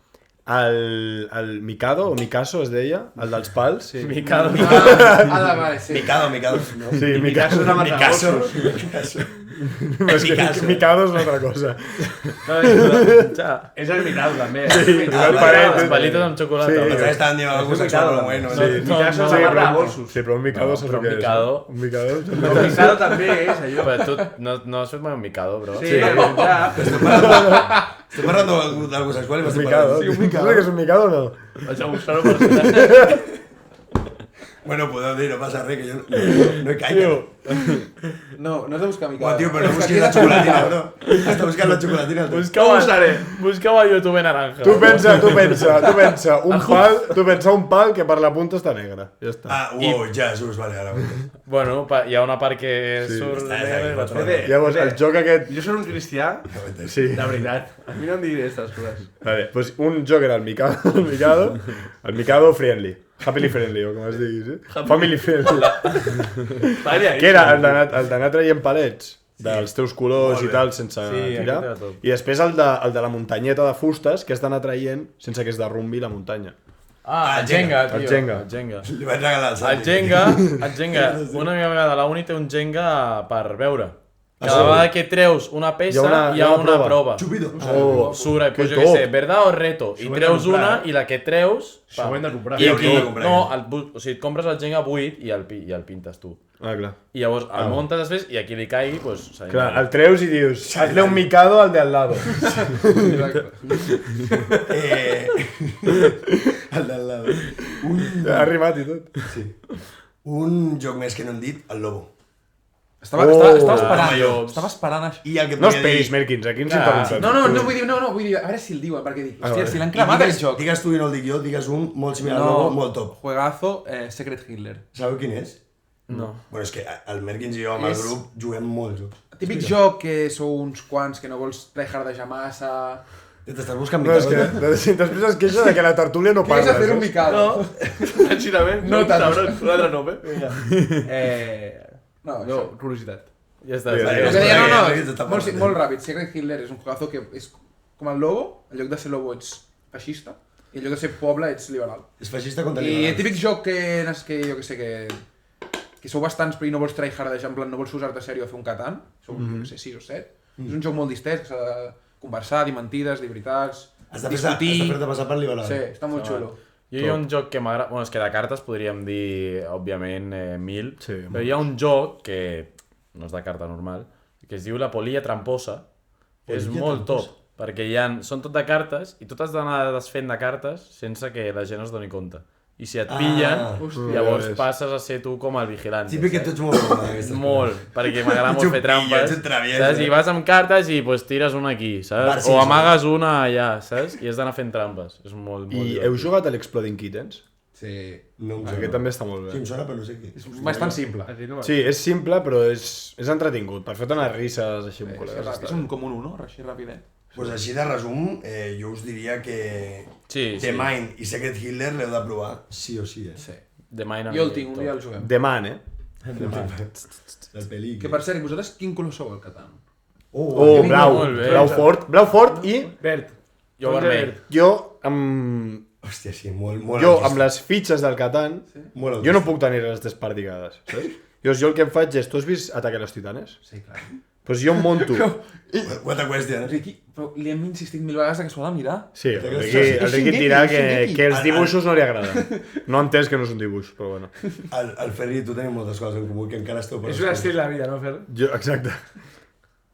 El Mikado, o Mikaso es deia, el dels pals. Sí.
Mikado.
Vale, sí.
Mikado. No?
Sí,
Picasso és la
Picasso.
matagossos.
És que
Picasso.
Mikado és una altra cosa.
És el Mikado, també.
Sí,
Ah,
el
vale,
paret.
Les palites amb xocolata.
Sí.
Pensava que estaven dient alguna cosa sexual, però bueno.
Sí,
Picasso és
sí,
la
però,
matagossos.
sí, però un Mikado
No,
saps
però
el que és.
Mikado-
Un Mikado.
Però el Mikado també és allò.
Però tu no has fet mai un Mikado, bro.
Sí, ja.
Estem parlant d'algú sexual i
Un
m'estem
Mikado.
parlant...
Sí, un Mikado. Saps que és un Mikado o no?
Vaig a buscar-ho per ciutat.
Bueno, podeu dir, no passa res, que jo no hi caic.
No has de buscar mica.
Bueno, tio, però no busquis la xocolatina, bro. Està buscant la xocolatina. el tio.
Buscau a YouTube naranja.
Tu pensa un pal que per la punta està negre. Ja està.
Ah, uau, Jesús, vale, ara.
Bueno, hi ha una part que surt
Està,
negre i
està,
l'altra.
està.
Llavors, el joc aquest...
Jo soc un cristià,
Sí.
de veritat. A mi no em diguis aquestes coses.
Vale, pues un joc era el Mikado Friendly. Happily Friendly, o com es diguis, eh? Family Friendly. Que era el d'anar traient palets dels teus colors i tal sense tirar.
aquest era top.
I després el de la muntanyeta de fustes que has d'anar traient sense que es derrumbi la muntanya.
Ah, el Jenga, tio.
El Jenga.
El Jenga.
Li vaig regalar el
El Jenga, una amiga meva de la uni té un Jenga per veure. Cada vegada que treus una peça hi ha una prova.
Xupito.
Oh,
Surt, pues
que
jo què sé,
top.
verdad o reto. I treus una i la que treus...
Això ho hem de comprar.
I
Ja ho
aquí,
hem de comprar,
no, o sigui, et compres el Jenga buit i el pintes tu.
Ah, clar.
I llavors el muntes després i aquí li caigui, pues...
Clar, el treus i dius, hazle un Mikado al de al lado.
El del lado.
Ha arribat i tot.
Sí. Un joc més que no hem dit, el Lobo.
Estava esperant això.
I el que et
No
volia
esperis,
dir...
Merkins, aquí ens
Clar.
interrompem.
No, vull dir, a veure si el diuen, perquè dic, hòstia,
vale.
si l'han
I
cremat el joc.
digues tu i no el dic jo, digues un molt similar al logo, molt top.
Juegazo, Secret Hitler.
Sabeu quin és?
No.
Bueno, és que el Merkins i jo amb el
És-
grup juguem molts jocs.
Típic joc que sou uns quants que no vols tryhardejar massa...
T'estàs buscant
No, és que
mites,
després es queixa de que la tertúlia no
Quieres
parla.
hacer un
saps?
micado?
Tranquil·lament.
No tant.
Cabrón, un altre nom, Vinga.
No,
No, curiositat.
Ja està.
Sí,
ja
sí.
està.
El que deia,
Està
molt,
parlant.
molt ràpid. Secret Hitler és un juegazo que és com el logo, en lloc de ser lobo ets feixista, i en lloc de ser poble ets liberal.
és feixista contra
I el
liberals.
típic joc que jo que sé, que sou bastants però i no vols tryhardejar, en plan no vols usar-te a sèrio a fer un Catan, sou, jo que sé, 6 o 7. És un joc molt distès, que s'ha de conversar, dir mentides, dir veritats,
Has de
discutir...
fer-te passar per liberal.
Sí, està molt xulo.
Jo hi ha un joc que m'agrada... Bueno, és que de cartes podríem dir, òbviament, 1000.
Sí,
però hi ha un joc que no és de carta normal, que es diu la Polilla Tramposa, que és
Polilla
molt
Tramposa.
top, perquè són tot de cartes i tu t'has d'anar desfent de cartes sense que la gent es doni compte. I si et pillen, llavors passes a ser tu com el vigilant.
Típic que tu ets molt bo, aquestes
Molt, perquè m'agrada molt fer trampes.
Ets un travies,
Saps? I vas amb cartes i pues, tires una aquí, saps?
Barcis,
O amagues una allà, saps? I has d'anar fent trampes. És molt, molt
I
divertit.
heu jugat a l'Exploding Kittens?
Sí.
No em
Aquest
sembla.
també està molt
Sí,
bé.
em sona, però no sé què.
És bastant simple.
Sí, és simple, però és entretingut. Per fer-te unes risses així amb col·legues.
És un com un 1, així rapidet.
Pues així de resum, jo us diria que
Sí,
The
sí.
Mind i Secret Hitler l'heu de provar sí o sí,
Sí.
The Mine
Jo el tinc, un dia el juguem.
Demant,
El pel·li.
Que per cert, vosaltres quin color sou el Catan?
Oh, blau.
molt bé.
Blau fort i
Verd.
Jo vermell.
jo amb...
Hòstia, sí, molt
Jo,
autista.
amb les fitxes del Catan,
Molt
jo no puc tenir les desperdigades, saps? Jo el que em faig és... Tu has vist Ataque a los Titanes?
Sí, clar.
Doncs jo em monto...
What a question.
Riqui, però li hem insistit 1000 vegades que s'ho ha de mirar.
Sí, el Riqui,
És
el Riqui
Shingeki,
et dirà
és Shingeki.
que els dibuixos no li agraden. No ha entès que no és un dibuix, però bueno.
El Ferri i tu tenim moltes coses en comú que encara esteu per
És un estil de la vida, no, Fer?
Exacte.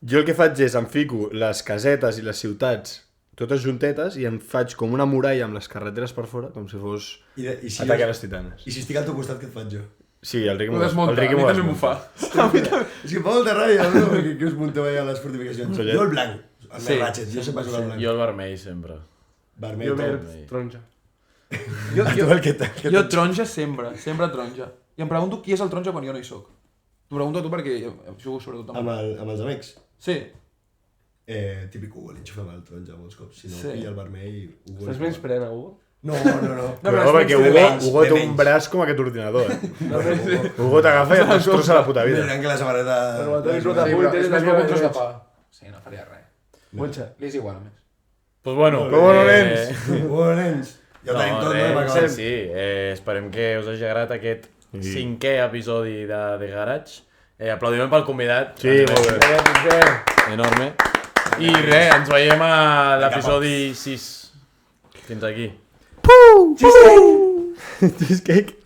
Jo el que faig és em fico les casetes i les ciutats totes juntetes i em faig com una muralla amb les carreteres per fora, com si fos
I si
Ataque a los Titanes.
I si estic al teu costat, què et faig jo?
Sí, el Riqui
M'ho
m'ho
desmunta, a mi també m'ho fa.
És que fa molta ràbia, no? Que us munteu allà a les fortificacions.
Sollet.
Jo el blanc, el
Sí.
més ratchet, jo sempre soc el blanc.
Jo el vermell, sempre.
Vermell,
Jo
top.
verd, taronja.
Tu el que
Jo taronja sempre taronja. I em pregunto qui és el taronja quan jo no hi soc. T'ho pregunto a tu perquè jo jugo sobretot amb...
amb els amics.
Sí.
Típic Hugo, l'enxufem al taronja molts cops. Si no,
Sí.
pilla el vermell... Hugo
Estàs menys pren, Hugo?
No.
Però perquè Hugo té un braç com aquest ordinador, Hugo t'agafa i et destrossa la puta
Més
vida.
gran que la samarreta...
Però la teva
Sí,
disfruta
però
punt,
és
tens la
més
meva
com un tros de
drets.
pa. Sí, no faria res.
Monxa.
Li és igual, a més.
Pues bueno,
Però bueno, nens.
Bueno, nens. Ja ho tenim tot, no?
res,
Per
sí,
acabar.
sí. Esperem que us hagi agradat aquest 5è episodi de Garage. Aplaudiment pel convidat.
Sí, molt bé.
Enorme. I res, ens veiem a l'episodi 6. Fins aquí.
Cheesecake.